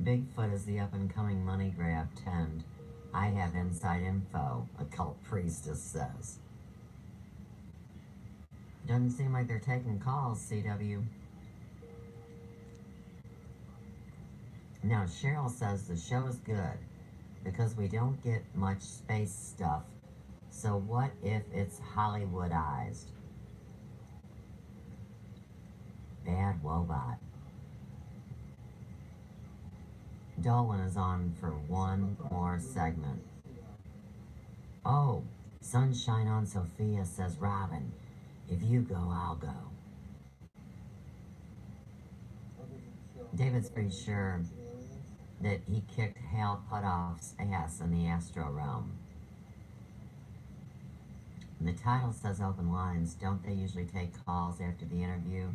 Bigfoot is the up-and-coming money grab trend. I have inside info, occult priestess says. Doesn't seem like they're taking calls, CW. Now, Cheryl says the show is good because we don't get much space stuff. So what if it's Hollywoodized? Bad Wobot. Dolan is on for one more segment. Oh, Sunshine on Sophia says, Robin, if you go, I'll go. David's pretty sure that he kicked Hal Puthoff's ass in the Astro Realm. And the title says open lines. Don't they usually take calls after the interview?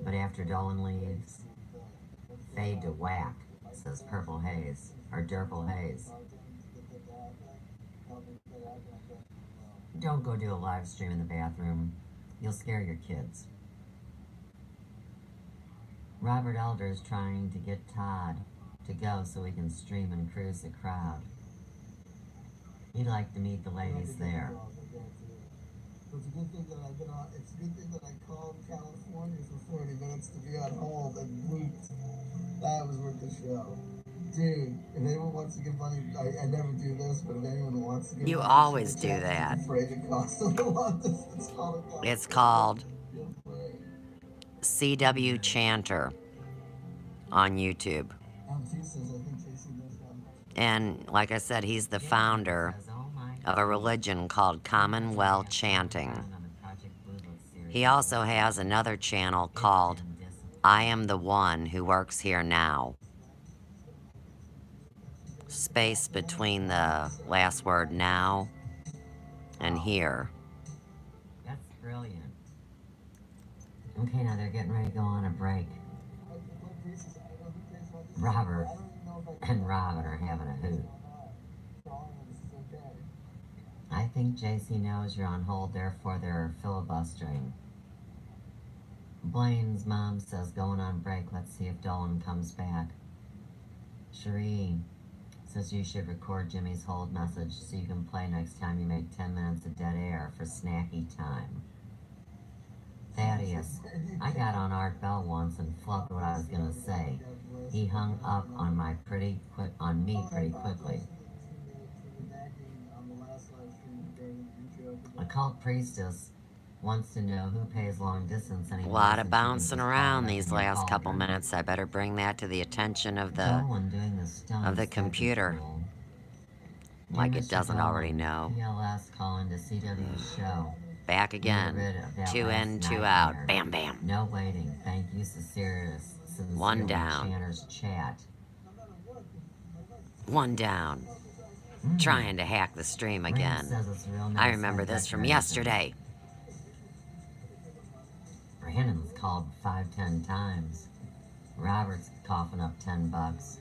But after Dolan leaves, fade to whack, says Purple Haze, or Durple Haze. Don't go do a live stream in the bathroom. You'll scare your kids. Robert Elder is trying to get Todd to go so he can stream and cruise the crowd. He'd like to meet the ladies there. It's a good thing that it's a good thing that I called California for 40 minutes to be on hold and looped. That was worth the show. Dude, if anyone wants to give money, I never do this, but if anyone wants to give You money, always do that. It's called CW Chanter on YouTube. And like I said, he's the founder of a religion called Commonwealth Chanting. He also has another channel called I Am the One Who Works Here Now. Space between the last word now and here. That's brilliant. Okay, now they're getting ready to go on a break. Robert and Robin are having a hoot. I think JC knows you're on hold, therefore they're filibustering. Blaine's mom says going on break, let's see if Dolan comes back. Cherie says you should record Jimmy's hold message so you can play next time you make 10 minutes of dead air for snacky time. Thaddeus, I got on Art Bell once and flubbed what I was gonna say. He hung up on me pretty quickly. Occult Priestess wants to know who pays long distance A anymore. lot of bouncing around these last couple minutes. I better bring that to the attention of the computer. Like it doesn't already know. PLS calling to CW's show. Back again. 2 in, 2 out. Bam, bam. No waiting. Thank you, Serious. One down. Chanter's chat. One down. Trying to hack the stream again. I remember this from yesterday. Brandon's called 5-10 times. Robert's coughing up $10.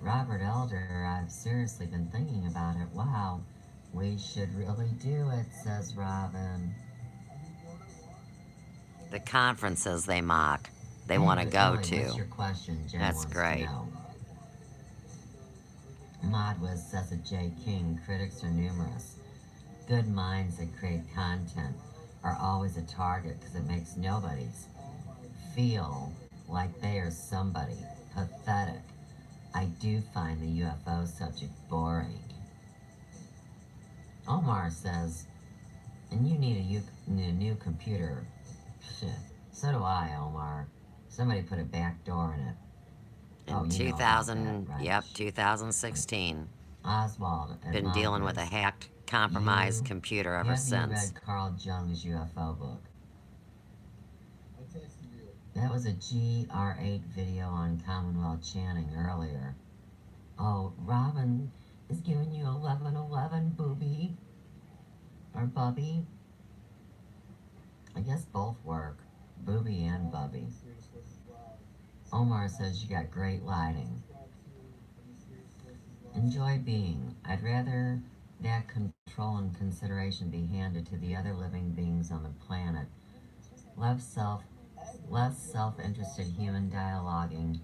Robert Elder, I've seriously been thinking about it. Wow, we should really do it, says Robin. The conferences they mock, they want to go What's to. your question, Jen That's wants great. to know. Modwiz says of J. King, critics are numerous. Good minds that create content are always a target because it makes nobody feel like they are somebody. Pathetic. I do find the UFO subject boring. Omar says, and you need a new computer. Shit. So do I, Omar. Somebody put a back door in it. In 2000, right? yep, 2016. Oswald. Been dealing with a hacked, compromised computer ever since. Have you read Carl Jung's UFO book? That was a GR8 video on Commonwealth Chanting earlier. Oh, Robin is giving you 1111, booby. Or bubby. I guess both work. Booby and bubby. Omar says you got great lighting. Enjoy being. I'd rather that control and consideration be handed to the other living beings on the planet. Less self-interested human dialoguing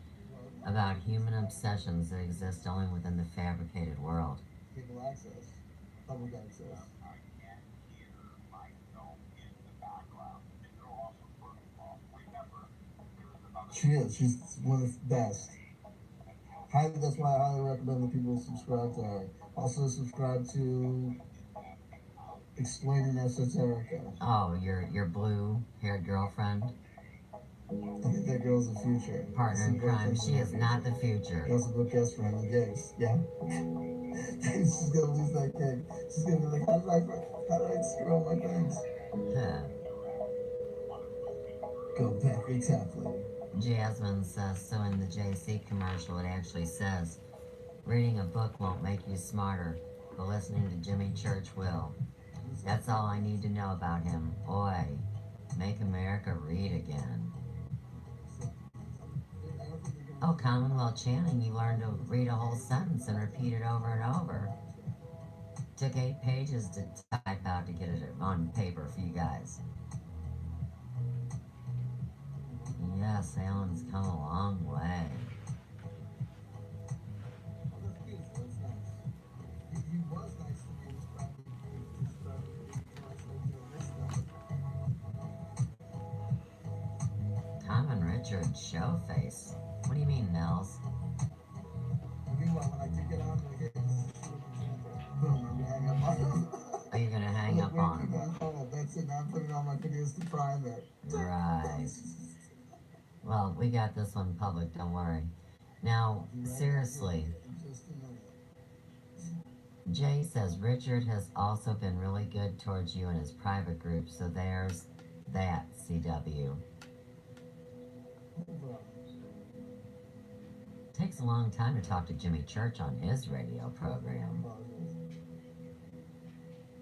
about human obsessions that exist only within the fabricated world. People access, public access. She is. She's one of the best. That's why I highly recommend that people subscribe to her. Also subscribe to Explaining Esoterica. Oh, your blue-haired girlfriend? I think that girl's the future. Partner in crime, she is not the future. That's a good guess for him. Yes. Yeah. She's gonna lose that kid. She's gonna be like, how did I screw up my things? Huh. Go back exactly. Jasmine says, so in the JC commercial it actually says, reading a book won't make you smarter, but listening to Jimmy Church will. That's all I need to know about him. Oi, make America read again. Oh, Commonwealth Channing, you learned to read a whole sentence and repeat it over and over. Took 8 pages to type out to get it on paper for you guys. Yes, Alan's come a long way. Tom and Richard show face. What do you mean, Nels? Are you gonna hang up on him? That's it. Now I'm putting all my videos to private. Right. Well, we got this one public, don't worry. Now, seriously, Jay says Richard has also been really good towards you in his private group, so there's that, CW. Takes a long time to talk to Jimmy Church on his radio program.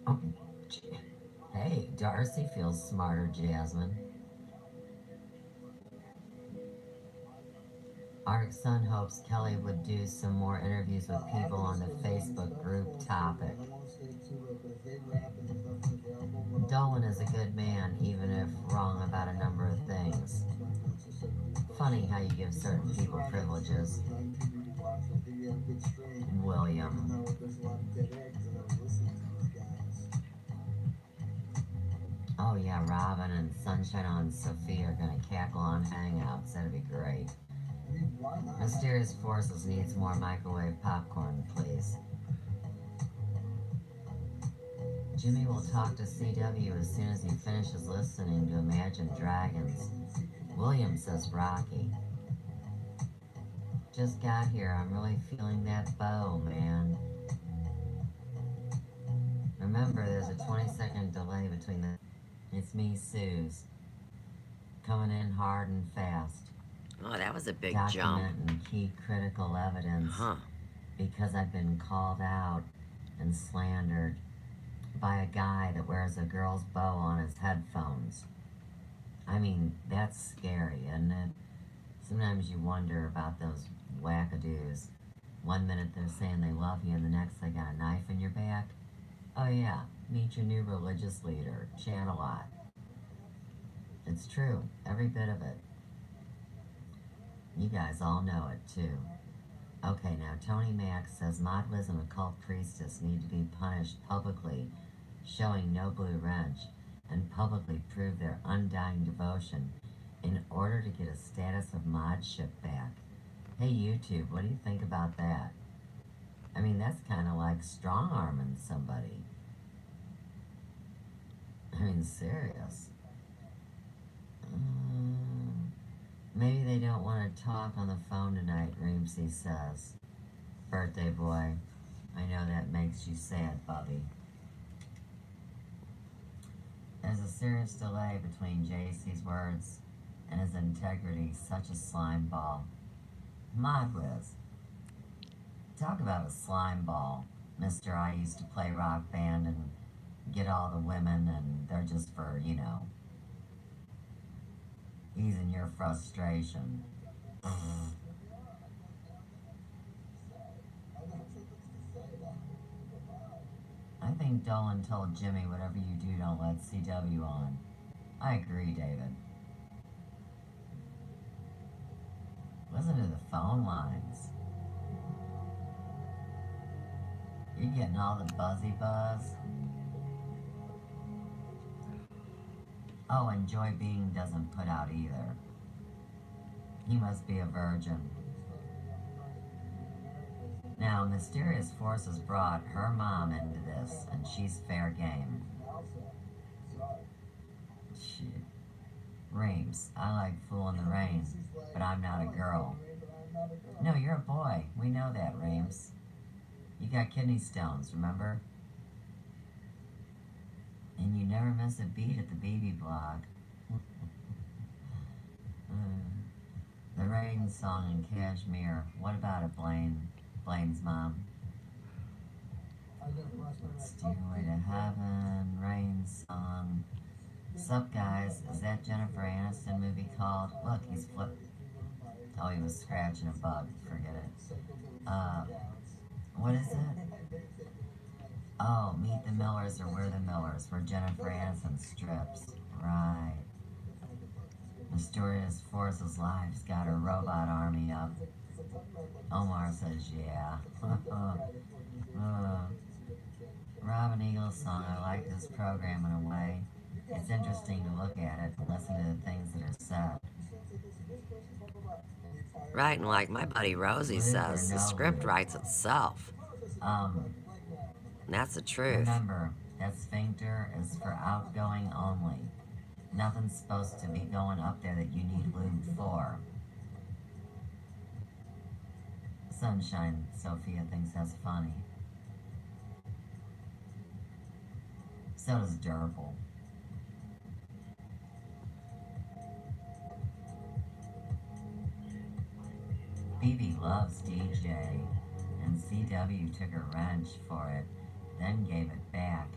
Oh, hey, Darcy feels smarter, Jasmine. Arctic Sun hopes Kelly would do some more interviews with people on the Facebook group topic. Dolan is a good man, even if wrong about a number of things. Funny how you give certain people privileges. William. Oh yeah, Robin and Sunshine and Sophia are gonna cackle on Hangouts. That'd be great. Mysterious Forces needs more microwave popcorn, please. Jimmy will talk to CW as soon as he finishes listening to Imagine Dragons. William says Rocky. Just got here. I'm really feeling that bow, man. Remember, there's a 20-second delay between the... It's me, Suze. Coming in hard and fast. Oh, that was a big jump. Documenting key critical evidence. Because I've been called out and slandered by a guy that wears a girl's bow on his headphones. I mean, that's scary, isn't it? Sometimes you wonder about those wackadoos. One minute they're saying they love you and the next they got a knife in your back. Oh yeah, meet your new religious leader. Chat a lot. It's true, every bit of it. You guys all know it too. Okay, now Tony Mack says Maud Liz and a cult priestess need to be punished publicly, showing no blue wrench, and publicly prove their undying devotion in order to get a status of modship back. Hey YouTube, what do you think about that? I mean, that's kind of like strong-arming somebody. I mean, serious. Maybe they don't want to talk on the phone tonight, Reamsey says. Birthday boy. I know that makes you sad, Bubby. There's a serious delay between JC's words and his integrity, such a slime ball. Maud Liz. Talk about a slime ball. Mister, I used to play rock band and get all the women and they're just for, you know, easing your frustration. I think Dolan told Jimmy, whatever you do, don't let CW on. I agree, David. Listen to the phone lines. You're getting all the buzzy buzz. Oh, and Joy Bean doesn't put out either. He must be a virgin. Now, Mysterious Forces brought her mom into this, and she's fair game. Shit. Reams, I like Fool in the Rain, but I'm not a girl. No, you're a boy. We know that, Reams. You got kidney stones, remember? And you never miss a beat at the BB blog. The Rain song in Kashmir. What about it, Blaine? Blaine's mom. Stairway to Heaven, Rain song. Sup, guys? Is that Jennifer Aniston movie called? Look, he's flipped. Oh, he was scratching a bug. Forget it. What is it? Oh, Meet the Millers or We're the Millers, where Jennifer Aniston strips. Right. Mysterious Forces Live's got her robot army up. Omar says, yeah. Robin Eagle's song, I like this program in a way. It's interesting to look at it and listen to the things that are said. Right, and like my buddy Rosie says, the script writes itself. That's the truth. Remember, that sphincter is for outgoing only. Nothing's supposed to be going up there that you need lube for. Sunshine, Sophia thinks that's funny. So does Durable. BB loves DJ, and CW took a wrench for it, then gave it back.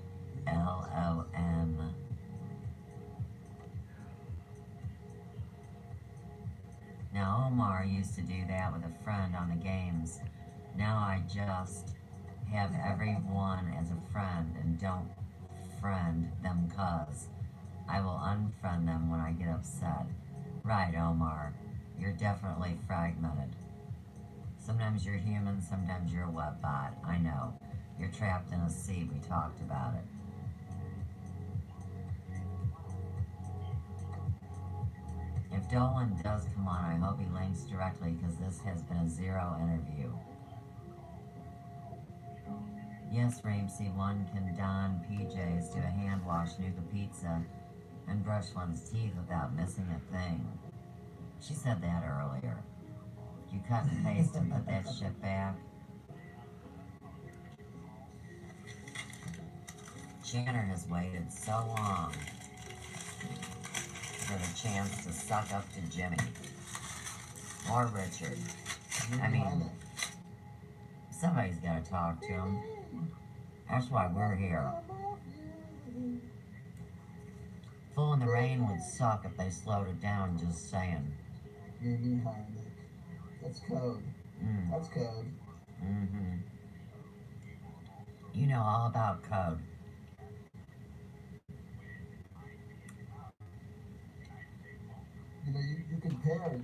LOM. Now Omar used to do that with a friend on the games. Now I just have everyone as a friend and don't friend them cuz I will unfriend them when I get upset. Right, Omar. You're definitely fragmented. Sometimes you're human, sometimes you're a web bot. I know. You're trapped in a sea. We talked about it. If Dolan does come on, I hope he links directly because this has been a zero interview. Yes, Ramsey, one can don PJs, do a hand wash, nuke a pizza, and brush one's teeth without missing a thing. She said that earlier. You cut and paste and put that shit back. Channer has waited so long for the chance to suck up to Jimmy. Or Richard. I mean, somebody's got to talk to him. That's why we're here. Fool in the Rain would suck if they slowed it down, just saying. That's code. That's code. Mm-hmm. You know all about code. You know, you compare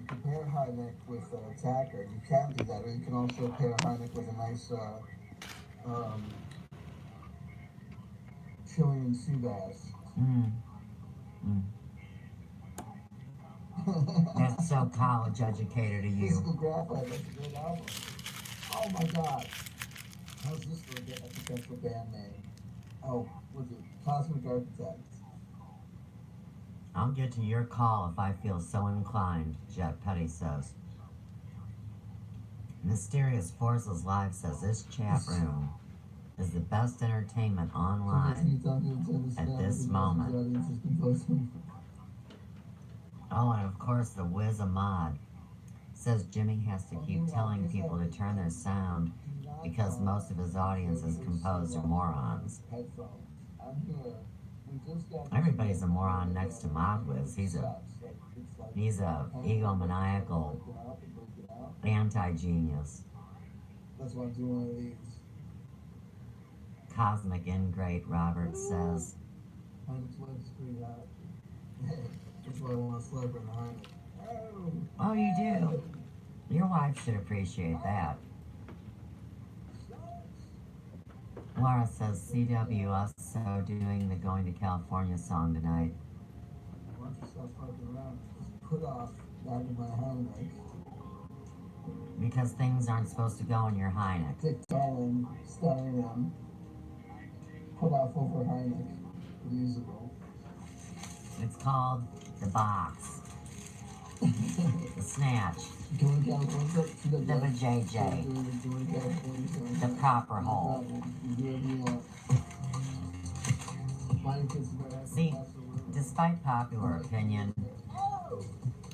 Hynek with Attacker. You can do that, or you can also pair Hynek with a nice Chilean sea bass. That's so college educated of you. Physical Graphite, that's a great album. Oh my god. How's this for a potential band name? Oh, what's it? Cosmic Architects. I'll get to your call if I feel so inclined, Jet Petty says. Mysterious Forces Live says this chat room is the best entertainment online at this moment. Oh, and of course the Wiz Ahmad says Jimmy has to keep telling people to turn their sound because most of his audience is composed of morons. Everybody's a moron next to Modwiz. He's a egomaniacal anti-genius. That's why I'm doing one of these. Cosmic Ingrate, Robert says. Hynek's web's pretty hot. That's why I want to slurp in Hynek. Oh, you do? Your wife should appreciate that. Laura says CW also doing the Going to California song tonight. Why don't you stop fucking around? Just put off that in my Hynek. Because things aren't supposed to go in your Hynek. Dick Darling, starring him. Put off over Hynek, the musical. It's called the box. The snatch. Going California. The vajayjay. The proper hole. See, despite popular opinion,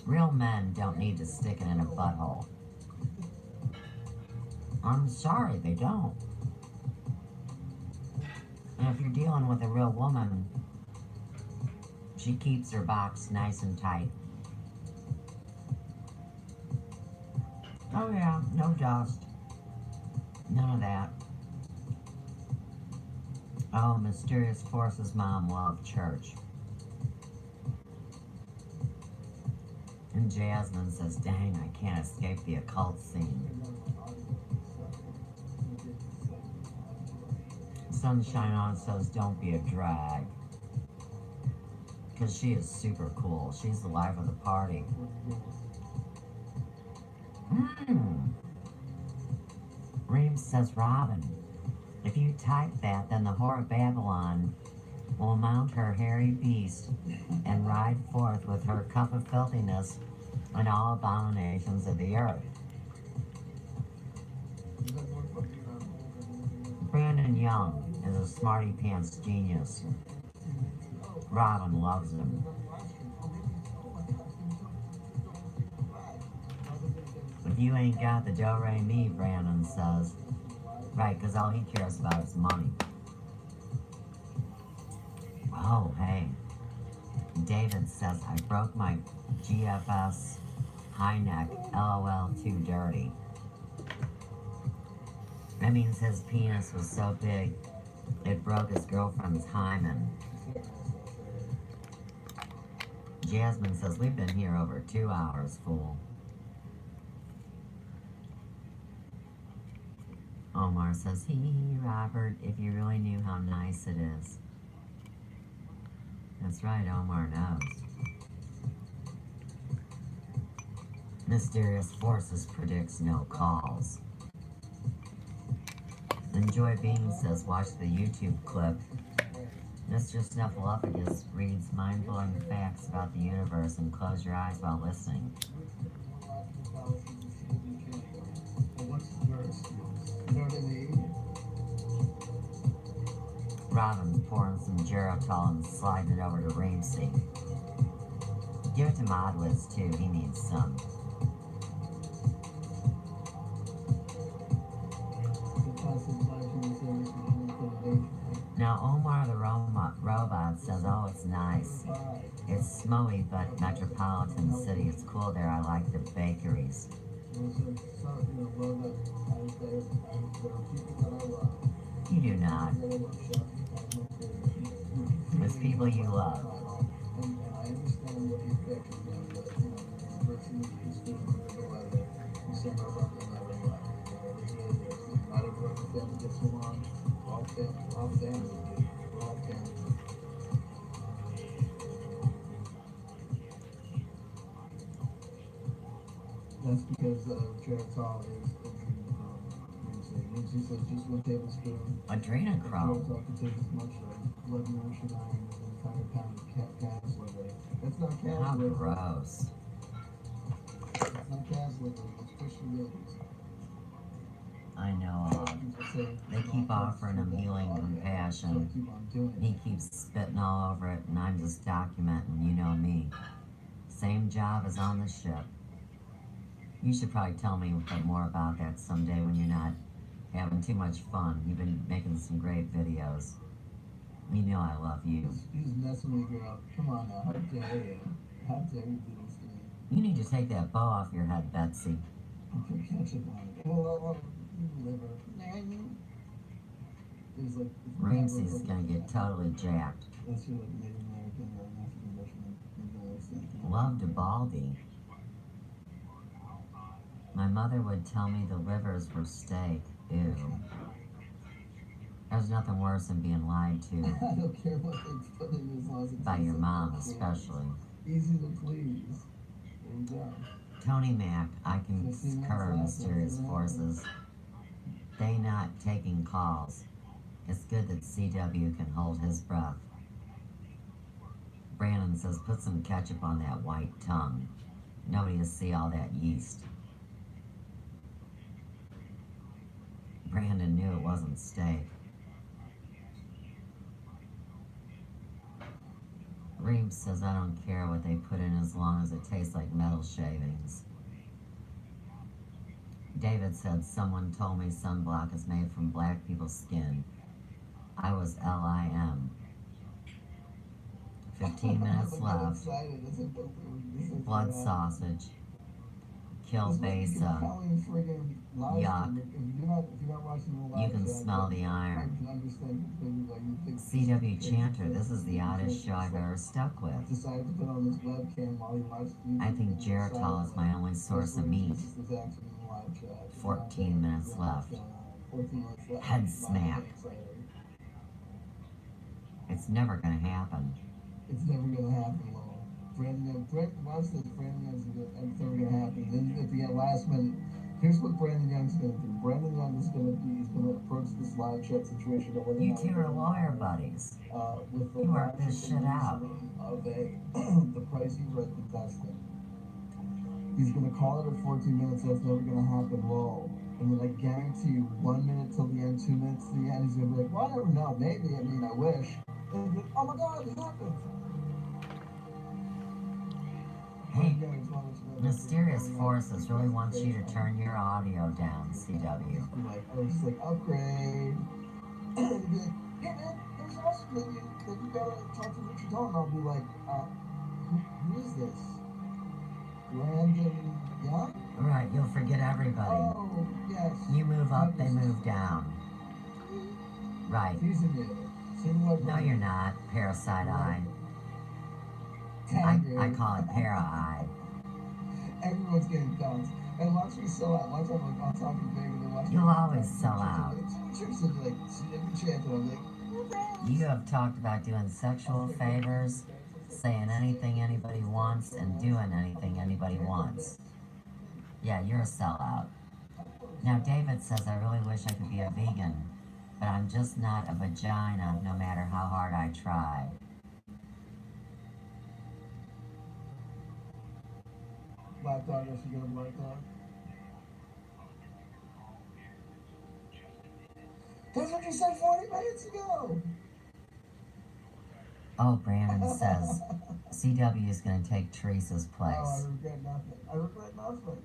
real men don't need to stick it in a butthole. I'm sorry, they don't. And if you're dealing with a real woman, she keeps her box nice and tight. Oh yeah, no dust. None of that. Oh, Mysterious Force's mom loved church. And Jasmine says, dang, I can't escape the occult scene. Sunshine On says, don't be a drag. Because she is super cool. She's the life of the party. Reeves says, Robin, if you type that, then the whore of Babylon will mount her hairy beast and ride forth with her cup of filthiness and all abominations of the earth. Brandon Young is a smarty pants genius. Robin loves him. If you ain't got the do-re-mi, Brandon says. Right, because all he cares about is money. Oh, hey. David says, I broke my GFS high neck, LOL too dirty. That means his penis was so big, it broke his girlfriend's hymen. Jasmine says, we've been here over 2 hours, fool. Omar says, hee, Robert, if you really knew how nice it is. That's right, Omar knows. Mysterious Forces predicts no calls. Enjoy Bean says, watch the YouTube clip. Mr. Snuffleupagus reads mind-blowing facts about the universe and close your eyes while listening. Robin's pouring some Geritol and sliding it over to Ramsey. Give it to Modwiz too, he needs some. Now Omar the robot says, oh, it's nice. It's smoey, but metropolitan city. It's cool there. I like the bakeries. You do not. It's people you love. That's because Geritol is Lindsay says just 1 tablespoon. Adrenochrome. Geritol contains as much blood nourishing iron as an entire pound of calf's liver. That's not calf's How liver. gross. It's not calf's liver. It's Christian babies. I know. They keep offering him healing compassion. He keeps spitting all over it, and I'm just documenting, you know me. Same job as on the ship. You should probably tell me a bit more about that someday when you're not having too much fun. You've been making some great videos. You know I love you. He's messing with you, girl. Come on now. How dare you? How dare you do this to me? You need to take that bow off your head, Betsy. You can catch it on it. Well, liver. It's like... Ramsey's gonna get totally jacked. That's your, like, Native American or African Russian. Love to Baldy. My mother would tell me the livers were steak. Ew. There's nothing worse than being lied to. I don't care what they put in as long as it's by your mom, especially. Easy to please. There you go. Tony Mac, I concur, Mysterious Forces. They not taking calls. It's good that CW can hold his breath. Brandon says, put some ketchup on that white tongue. Nobody will see all that yeast. Brandon knew it wasn't steak. Reeves says, I don't care what they put in as long as it tastes like metal shavings. David said, someone told me sunblock is made from black people's skin. I was LIM. 15 minutes left. Blood sausage. Kielbasa. Yuck. You can smell the iron. CW Chanter, this is the oddest show I've ever stuck with. I think Geritol is my only source of meat. 14 minutes left. Head smack. It's never gonna happen. It's never gonna happen, Lowell. Brandon, watch this. Brandon Young's it's never gonna happen. Then at the last minute, here's what Brandon Young's gonna do. Brandon Young is he's gonna approach this live chat situation. You two are lawyer buddies. With the you work this shit out. Of the price he's right contestant. He's gonna call it at 14 minutes. That's never gonna happen, Lowell. And then I guarantee you, 1 minute till the end, 2 minutes to the end, he's gonna be like, well, I never know. Maybe. I mean, I wish. And like, oh my God, it happened. Hey, Mysterious Forces really wants you to turn your audio down, CW. I was just like, upgrade. And be like, yeah, man, there's also that you gotta talk to Richard Dalton. I'll be like, who is this? Brandon Young? Right, you'll forget everybody. Oh, yes. You move up, they move down. Right. He's a new. No, you're not. Parasite eye. I call it para-eye. Everyone's getting dumped. And watch me sell out. Watch I'm talking big and then watch You'll always sell out. You have talked about doing sexual favors, saying anything anybody wants, and doing anything anybody wants. Yeah, you're a sellout. Now, David says, I really wish I could be a vegan, but I'm just not a vagina no matter how hard I try. Black dog, I should get a black dog. That's what you said 40 minutes ago! Oh, Brandon says, CW is going to take Teresa's place. Oh, I regret nothing. I regret nothing.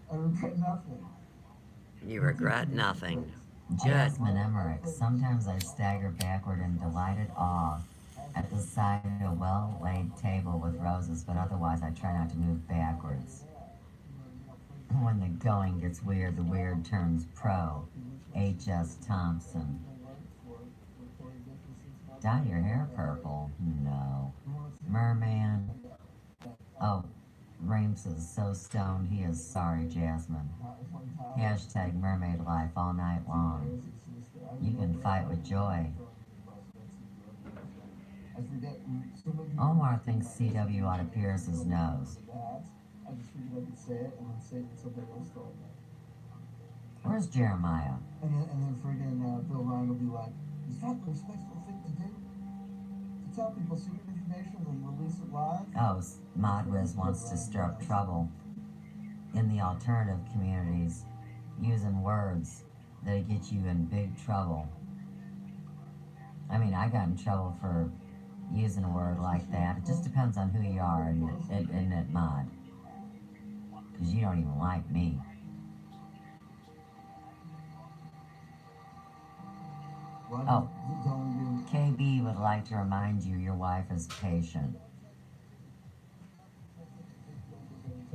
I regret nothing. You regret nothing. Jasmine Emmerich, sometimes I stagger backward in delighted awe at the side of a well-laid table with roses, but otherwise I try not to move backwards. When the going gets weird, the weird turns pro. H.S. Thompson. Dye your hair purple? No. Merman. Oh, Rames is so stoned he is sorry, Jasmine. Hashtag mermaid life all night long. You can fight with joy. Omar thinks CW ought to pierce his nose. I just figured I could say it and then say it and somebody else told me. Where's Jeremiah? And then friggin' Bill Ryan will be like, is that the respectful thing to do? To tell people secret information and release it live? Oh, Modwiz wants to stir up trouble in the alternative communities using words that get you in big trouble. I mean, I got in trouble for using a word like that. It just depends on who you are, isn't it, Mod? Because you don't even like me. Oh, KB would like to remind you your wife is patient.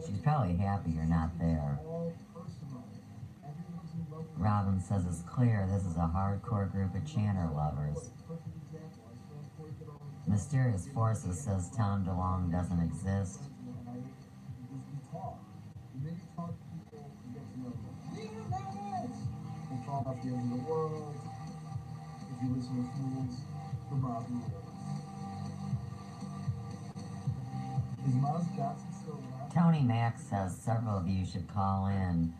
She's probably happy you're not there. Robin says it's clear this is a hardcore group of chanter lovers. Mysterious Forces says Tom DeLonge doesn't exist. Tony Mack says several of you should call in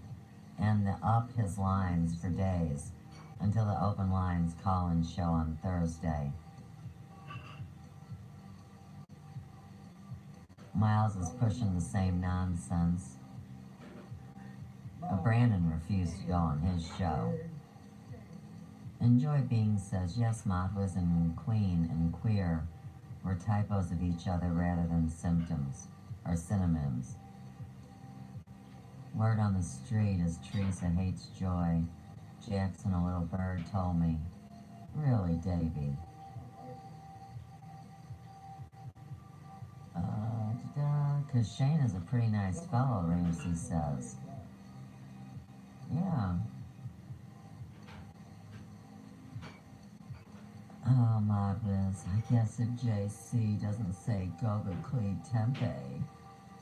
and up his lines for days until the open lines call-in show on Thursday. Miles is pushing the same nonsense. Brandon refused to go on his show. Enjoy Being says, yes, Modwiz and Queen and Queer were typos of each other rather than symptoms or synonyms. Word on the street is Teresa hates Joy. Jackson, a little bird, told me. Really, Davy? Because Shane is a pretty nice fellow, Ramsey says. Yeah. Oh, Modwiz, I guess if JC doesn't say Goga Clee Tempe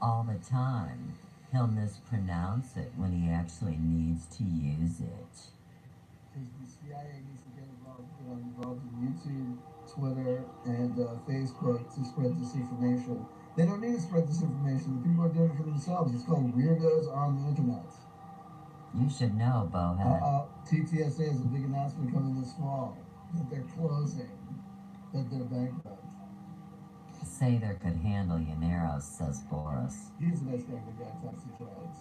all the time, he'll mispronounce it when he actually needs to use it. The CIA needs to get involved in YouTube, Twitter, and Facebook to spread disinformation. They don't need to spread disinformation. The people are doing it for themselves. It's called weirdos on the internet. You should know, Bowhead. TTSA has a big announcement coming this fall that they're closing, that they're bankrupt. Sather could handle Yaneros, says Boris. He's a nice guy, the guy talks to crowds.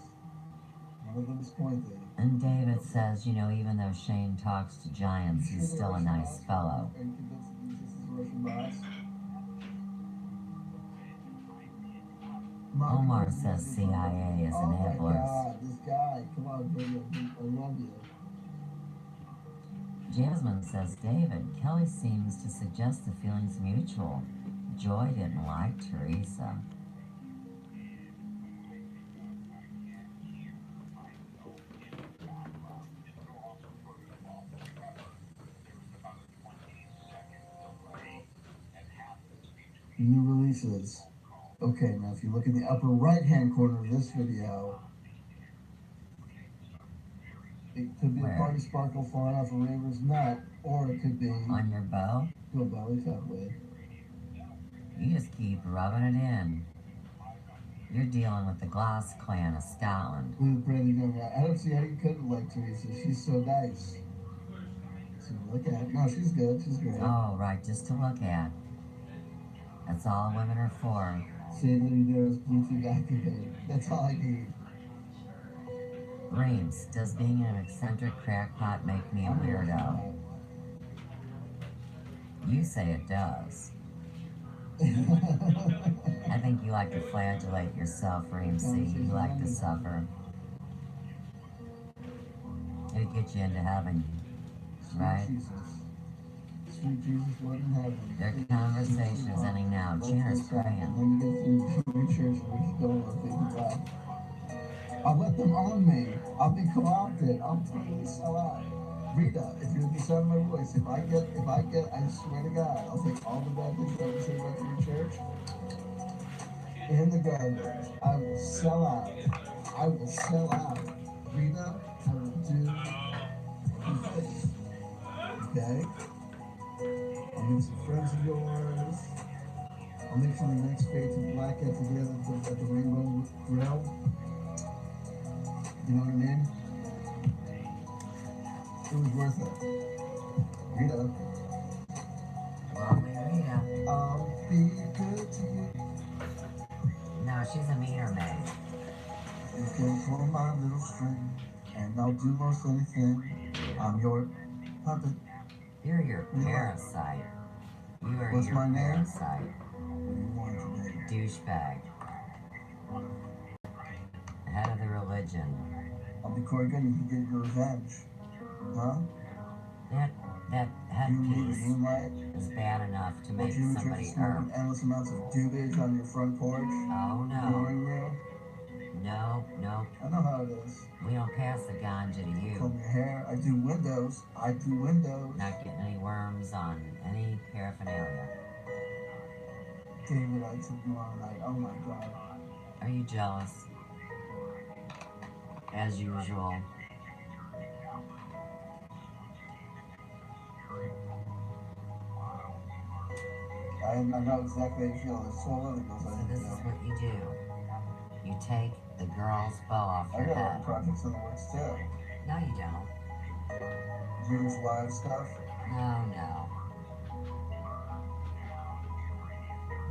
None of them is pointed. And David says, you know, even though Shane talks to giants, he's still a nice fellow. Are you convinced that this is a Russian boss? Omar says CIA is enablers. Oh my God, this guy. Come on, baby, I love you. Jasmine says, David, Kelly seems to suggest the feeling's mutual. Joy didn't like Teresa. New releases. Okay, now if you look in the upper right-hand corner of this video, it could be a party sparkle falling off a raver's nut, or it could be on your bow. Your belly fat way. You just keep rubbing it in. You're dealing with the Gloss clan of Scotland. I don't see how you couldn't like Teresa. She's so nice. So look at. No, she's good. She's great. Oh, right, just to look at. That's all women are for. See what you do is Bluetooth activated. That's all I need. Reams, does being an eccentric crackpot make me a weirdo? You say it does. I think you like to flagellate yourself, Reamsy. You like to suffer. It'll get you into heaven, right? Sweet Jesus, what in heaven. Their conversation is ending now. Jenner's praying. Let me get through church and we can go on big black. I'll let them on me. I'll be co-opted. I'll totally sell out. Rita, if you're the sound of my voice, if I get, I swear to God, I'll take all the bad things I say about your church in the garbage. I will sell out. I will sell out. Rita, I will do confetti. Okay? I'll make some friends of yours. I'll make sure the next fade to black get together at the Rainbow Grill. You know what I mean? It was worth it. Rita. Lovely Rita. I'll be good to you. No, she's a meter maid. You can pull my little string, and I'll do most anything. I'm your puppet. You're your parasite. You are What's your my name? parasite. What do you want today? Douchebag. Head of the religion. I'll be Corrigan, you can get your revenge. Huh? That headpiece is bad enough to make somebody hurt. Endless amounts of dubage on your front porch. Oh no. No. I know how it is. We don't pass the ganja to you. Comb your hair. I do windows. Not getting any worms on any paraphernalia. David, I took you on night. Oh my God. Are you jealous? As usual. I know exactly how you feel. There's so little goes on. So this is what you do. You take the girl's bow off your head. I got projects in the works too. No, you don't. Jewish live stuff? No.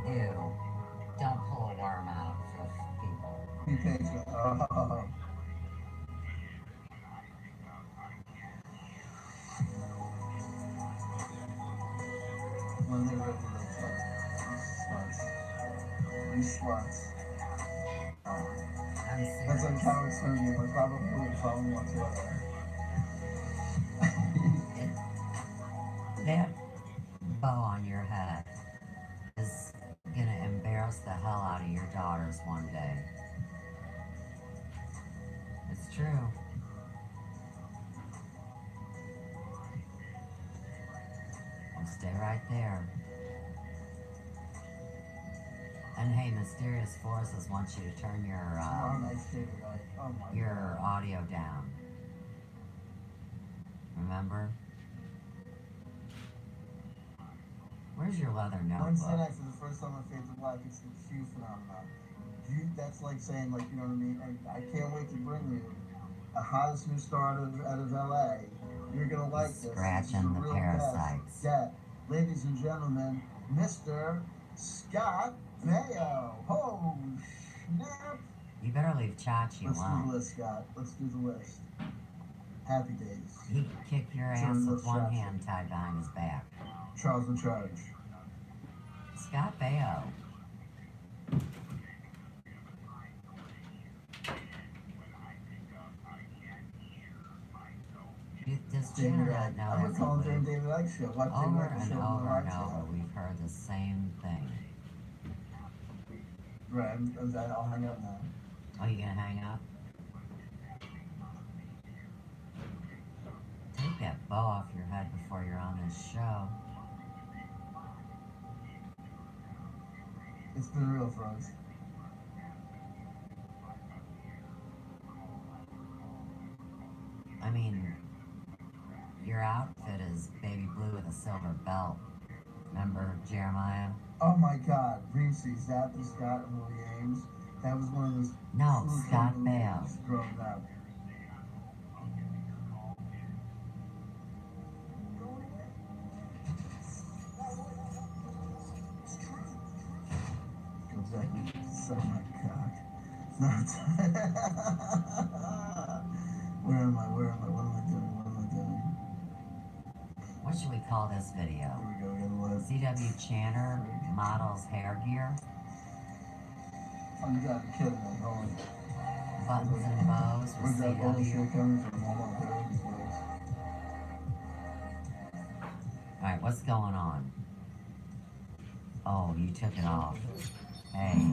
Ew. Don't pull a worm out. engagement. Oh. When they rip it up, these sluts. I'm That's serious. like how it's going to be. Like, probably following whatsoever. That bow on your head is gonna embarrass the hell out of your daughters one day. It's true. Well, stay right there. And hey, mysterious forces want you to turn your audio down. Remember? Where's your leather Wednesday notebook? nights is the first time I Fade to Black. It's the Q phenomenon. That's like saying, like, you know what I mean? I can't wait to bring you the hottest new star out of LA. You're gonna like this. Scratching the parasites. Yeah, ladies and gentlemen, Mr. Scott Baio. Oh, snap. You better leave Chachi Let's do alone. the list, Scott. Let's do the list. Happy days. He can kick your ass with one hand tied behind his back. Charles in charge. Scott Baio. Does Gina not know I'm that's calling a loop? David Icke show. Over and over and over, we've heard the same thing. Right, I'll hang up now. Oh, you gonna hang up? Take that bow off your head before you're on this show. It's been real, folks. I mean, your outfit is baby blue with a silver belt. Remember Jeremiah? Oh my God, Reese, is that the Scott and Willie Ames? That was one of those. No, Scott Baio. Growing up. Exactly. So my God. Where am I? What am I doing? What should we call this video? Here we go, CW Channer models hair gear. Oh, you gotta be kidding me. Hold on. Buttons and bows with Where's that bullshit CW. coming from? Hold on, where is this? Alright, what's going on? Oh, you took it off. Hey.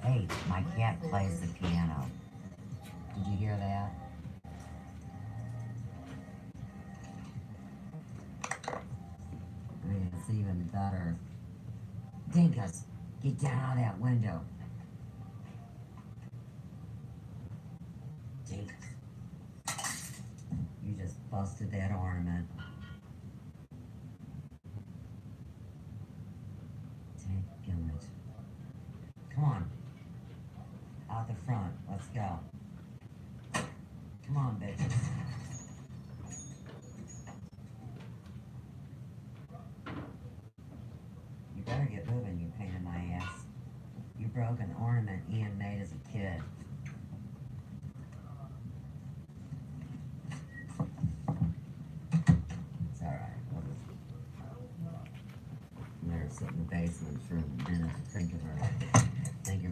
Hey, my cat plays the piano. Did you hear that? I mean, it's even better. Dinkus, get down out of that window. Dinkus. You just busted that ornament. Take it. Come on. Out the front. Let's go. Come on, bitches. You better get moving, you pain in my ass. You broke an ornament Ian made as a kid. It's alright. Let her sit in the basement for a minute to think of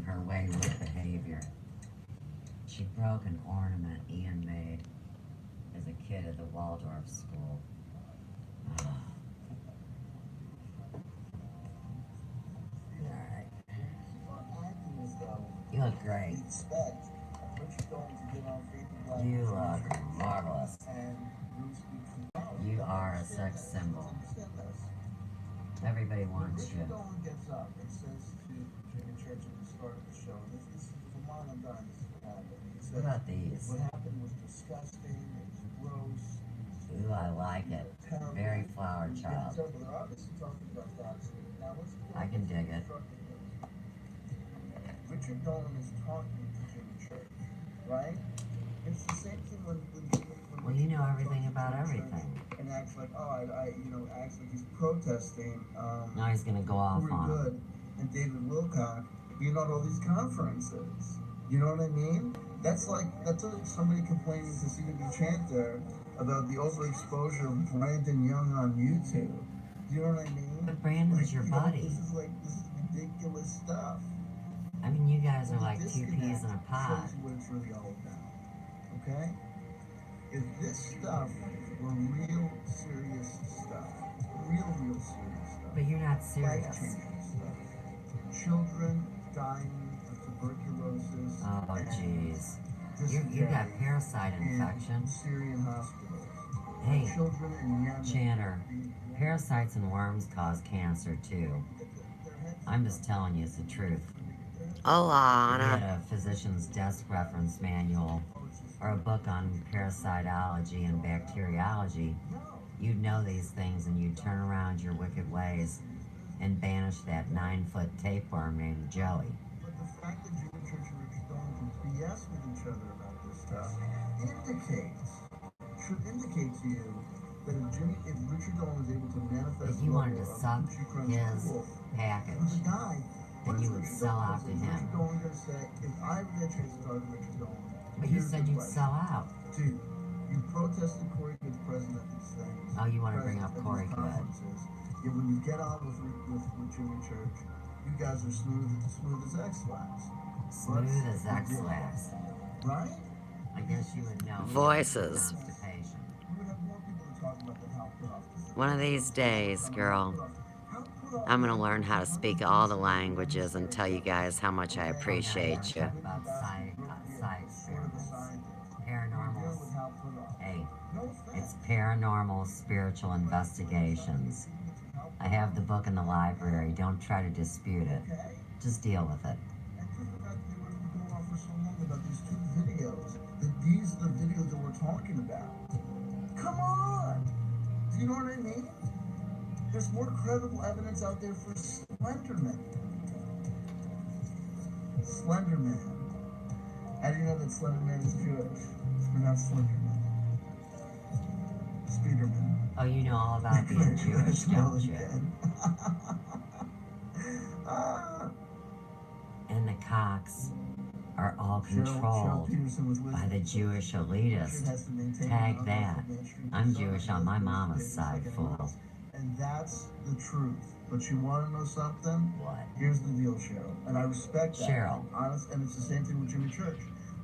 her wayward behavior. She broke an ornament Ian made as a kid at the Waldorf school. Alright. You look great. You look marvelous. You are a sex symbol. Everybody wants you. What about these? What happened was disgusting, it was gross. Ooh, I like it. Very flower child. I can dig it. Richard Dolan is talking to Jimmy Church, right? It's the same thing when well, you know everything about everything. And acts like, acts like he's protesting. Now he's gonna go off on good. And David Wilcock being on all these conferences. You know what I mean? That's like somebody complaining to CW Chanter about the overexposure of Brandon Young on YouTube. Do you know what I mean? But Brandon's your buddy. This is ridiculous stuff. I mean, you guys are Well, like two peas in a pod. shows you what it's really all about. Okay? If this stuff were real serious stuff, real serious stuff. But you're not serious. Life-changing stuff. Children dying of tuberculosis. Oh, jeez. You got parasite infection. Syrian hospitals. Hey, Children in Yemen. Chanter, parasites and worms cause cancer too. I'm just telling you, it's the truth. If you Alana. had a physician's desk reference manual or a book on parasitology and bacteriology, you'd know these things and you'd turn around your wicked ways and banish that 9-foot tapeworm named Joey. But the fact that Jimmy Church and Richard Dolan can BS with each other about this stuff should indicate to you that if Richard Dolan was able to manifest, if you wanted to suck his package, then you would sell out to him. Richard Dolan gonna say, if I ever get a chance to talk to Richard Dolan, but you said you'd sell out. Dude, you protested Corey Good's president of these things. Oh, you want to bring up Corey Good? Yeah, when you get on with Jimmy Church, you guys are smooth as X-Lax. Smooth as X-Lax. Right? I guess you would know. Voices. You would have more people to talk about than how put off this is. One of these days, girl, I'm gonna learn how to speak all the languages and tell you guys how much I appreciate you. About side experiments. Paranormal. Hey, it's paranormal spiritual investigations. I have the book in the library. Don't try to dispute it. Just deal with it. These are the videos that we're talking about. Come on! Do you know what I mean? There's more credible evidence out there for Slenderman. Slenderman. How do you know that Slenderman is Jewish? Or not Slenderman? Speederman. Oh, you know all about being Jewish, don't you? And the cocks are all controlled by the Jewish elitist. Tag that. I'm Jewish on my mama's side, fool. And that's the truth. But you want to know something? What? Here's the deal, Cheryl. And I respect that. Cheryl. I'm honest, and it's the same thing with Jimmy Church.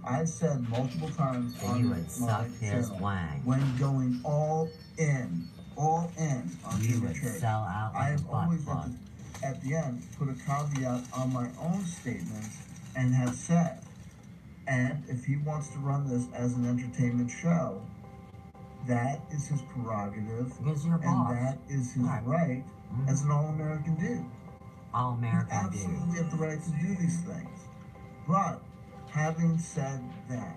I've said multiple times that you would suck his wang. When going all in on you Jimmy would Church. sell out I like have a butt always plug. at the end put a caveat on my own statements and have said, and if he wants to run this as an entertainment show, that is his prerogative, Because you're a boss. and that is his right as an all-American dude. All-American You absolutely have the right to do these things. But having said that,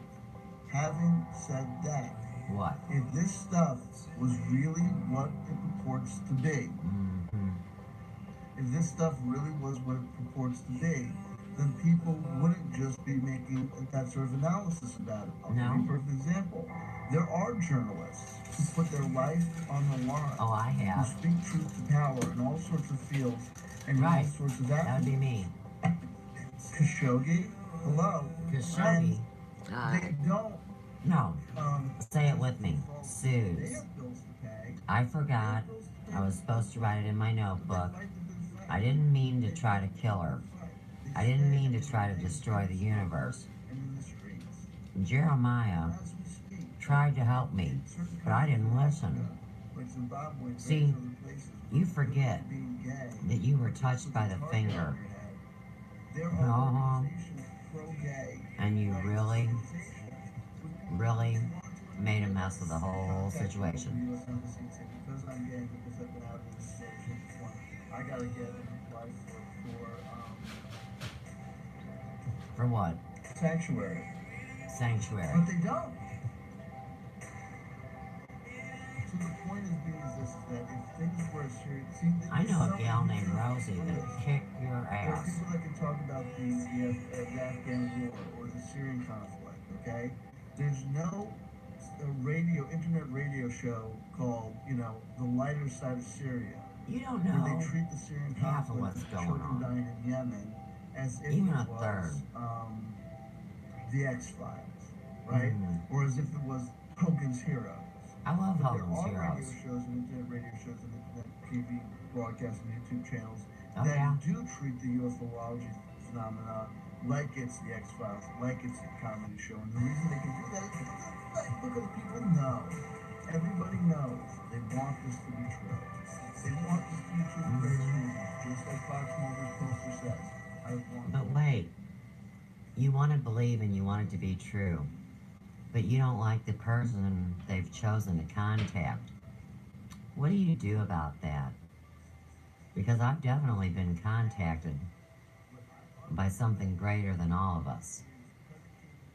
what? if this stuff was really what it purports to be, if this stuff really was what it purports to be, then people wouldn't just be making that sort of analysis about it. I'll give you a perfect example. There are journalists who put their life on the line. Oh, I have. Who speak truth to power in all sorts of fields and in all sorts of That would be me. Khashoggi, hello. Khashoggi. They don't. No. Say it with me. They Suze. have bills to pay. I forgot. I was supposed to write it in my notebook. I didn't mean to try to kill her. I didn't mean to try to destroy the universe. Jeremiah tried to help me, but I didn't listen. See, you forget that you were touched by the finger. And you really made a mess of the whole situation. I gotta get For what? sanctuary. Sanctuary. But they don't. So the point is this, that if things were serious... I know a gal named Rosie that would kick your There are ass. people that can talk about the Afghan war or the Syrian conflict, okay? There's no internet radio show called, The Lighter Side of Syria. You don't Where know they treat the Syrian half of conflict, what's going children on. dying in Yemen, as if Even it a was, third. the X-Files, right? Or as if it was Hogan's Heroes. I love But there Hogan's are radio Heroes. shows and internet radio shows and internet TV broadcasts and YouTube channels Oh, that yeah? do treat the ufology phenomena like it's the X-Files, like it's a comedy show. And the reason they can do that is because people know. Everybody knows they want this to be true. They want this to be true for various reasons, just like Fox Mulder's poster says. I want But wait, you want to believe and you want it to be true, but you don't like the person they've chosen to contact. What do you do about that? Because I've definitely been contacted by something greater than all of us.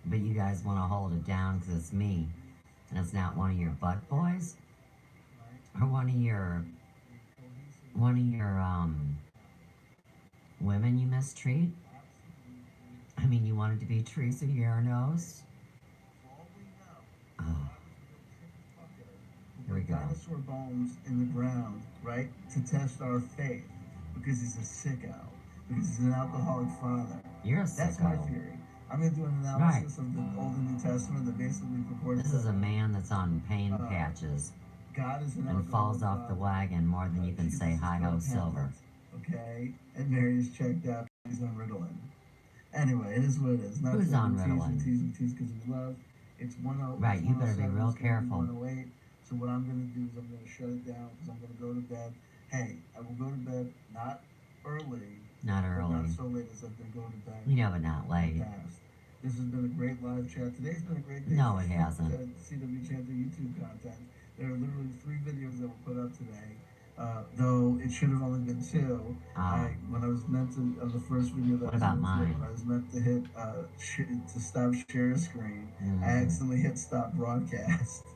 But you guys want to hold it down because it's me, and it's not one of your butt boys? Or one of your women you mistreat? I mean, you want it to be Teresa Uranos? Oh. Here we go. Dinosaur bones in the ground, right? To test our faith. Because he's a sicko. Because he's an alcoholic father. You're a sicko. That's my theory. I'm going to do an analysis of the Old and New Testament that basically purports This is a man that's on pain patches God is an and falls off the wagon more than you can say hi-ho silver. Okay? And Mary's checked out. He's on Ritalin. Anyway, it is what it is. Not Who's on Ritalin? T's because of love. It's 10. Right, you better be real careful. 108. So what I'm going to do is I'm going to shut it down because I'm going to go to bed. Hey, I will go to bed not early. Not early. Not so late as that they go to bed. You know, but not late. This has been a great live chat. Today's been a great day. No, it hasn't. CW Chanter YouTube content. There are literally 3 videos that were put up today. Though it should have only been 2. When I was meant to, on the first video that what about mine? When I was meant to hit to stop share screen, I accidentally hit stop broadcast.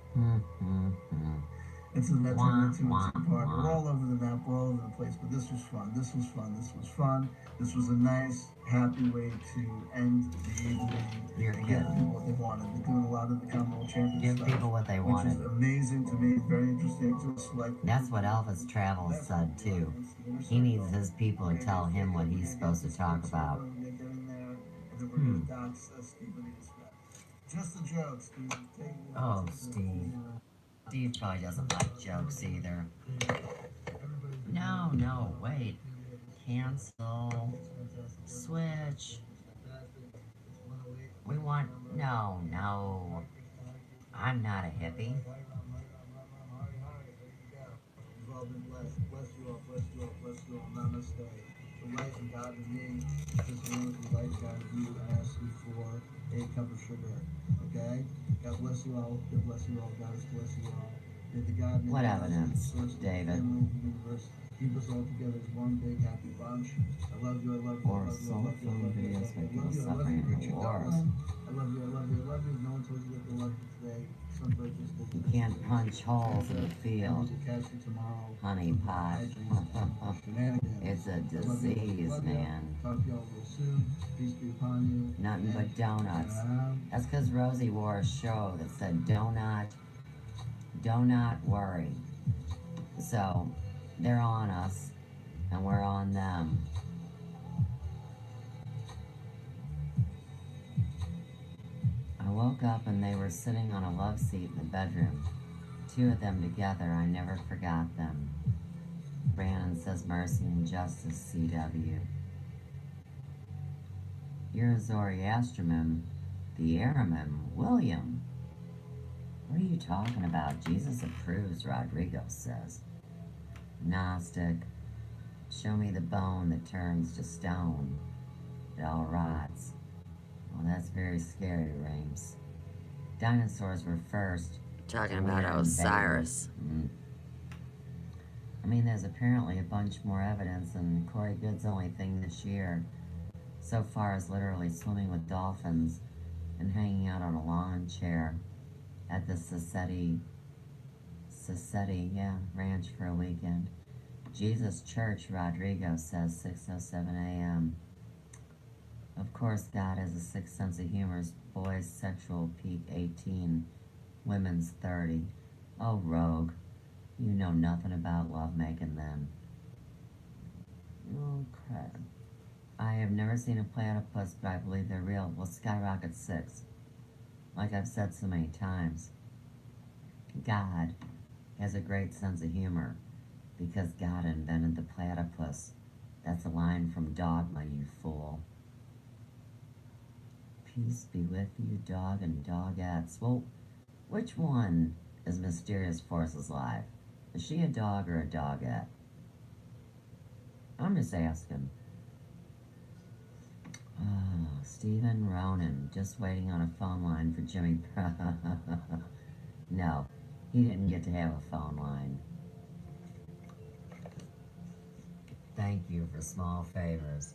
And so that turned into a 2-part. We're all over the map, we're all over the place, but this was fun. This was fun. This was fun. This was a nice, happy way to end the evening. You're and give people what they wanted. We're doing a lot of the Commonwealth Champions Give stuff, people what they wanted. which is amazing to me, very interesting to select. That's what Elvis Travels said too. He needs his people to tell him what he's supposed to talk about. Just a joke, Steve. Oh, Steve. Steve probably doesn't like jokes either. No, wait. Cancel. Switch. We want... No. I'm not a hippie. You've all been blessed. Bless you all. Namaste. The light and God in me. This room with the light God in you and ask you for a cup of sugar. Okay? God bless you all. God bless you all. God bless you all. May the God what evidence, David? Universe keep us all together as one big happy bunch. I love you. Or cell phone videos make people suffering in wars. I love you. No one told you that they love you today. Somebody just did. You can't punch holes in the field. Catch you tomorrow. Honey pot. It's a disease, man. Talk to y'all real soon. Peace be upon you. Nothing but donuts. That's because Rosie wore a show that said, do not worry. So, they're on us, and we're on them. I woke up and they were sitting on a love seat in the bedroom. 2 of them together, I never forgot them. Brandon says mercy and justice, CW. You're a Zoroastrian, the Aramim, William. What are you talking about? Jesus approves, Rodrigo says. Gnostic, show me the bone that turns to stone. It all rots. Well, that's very scary, Rames. Dinosaurs were first. Talking about Osiris. I mean, there's apparently a bunch more evidence, and Corey Good's only thing this year so far is literally swimming with dolphins and hanging out on a lawn chair at the Sassetti, ranch for a weekend. Jesus Church, Rodrigo says, 6:07 a.m. Of course, God has a sixth sense of humor. Boys' sexual peak 18, women's 30. Oh, rogue. You know nothing about lovemaking then. Oh, crap. I have never seen a platypus, but I believe they're real. Well, Skyrocket 6. Like I've said so many times, God has a great sense of humor because God invented the platypus. That's a line from Dogma, you fool. Peace be with you, dog and dogettes. Well, which one is Mysterious Forces Live? Is she a dog or a dogette? I'm just asking. Oh, Stephen Ronan, just waiting on a phone line for Jimmy. No, he didn't get to have a phone line. Thank you for small favors.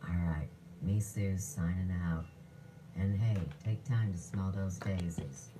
Alright, me Sue's signing out. And hey, take time to smell those daisies.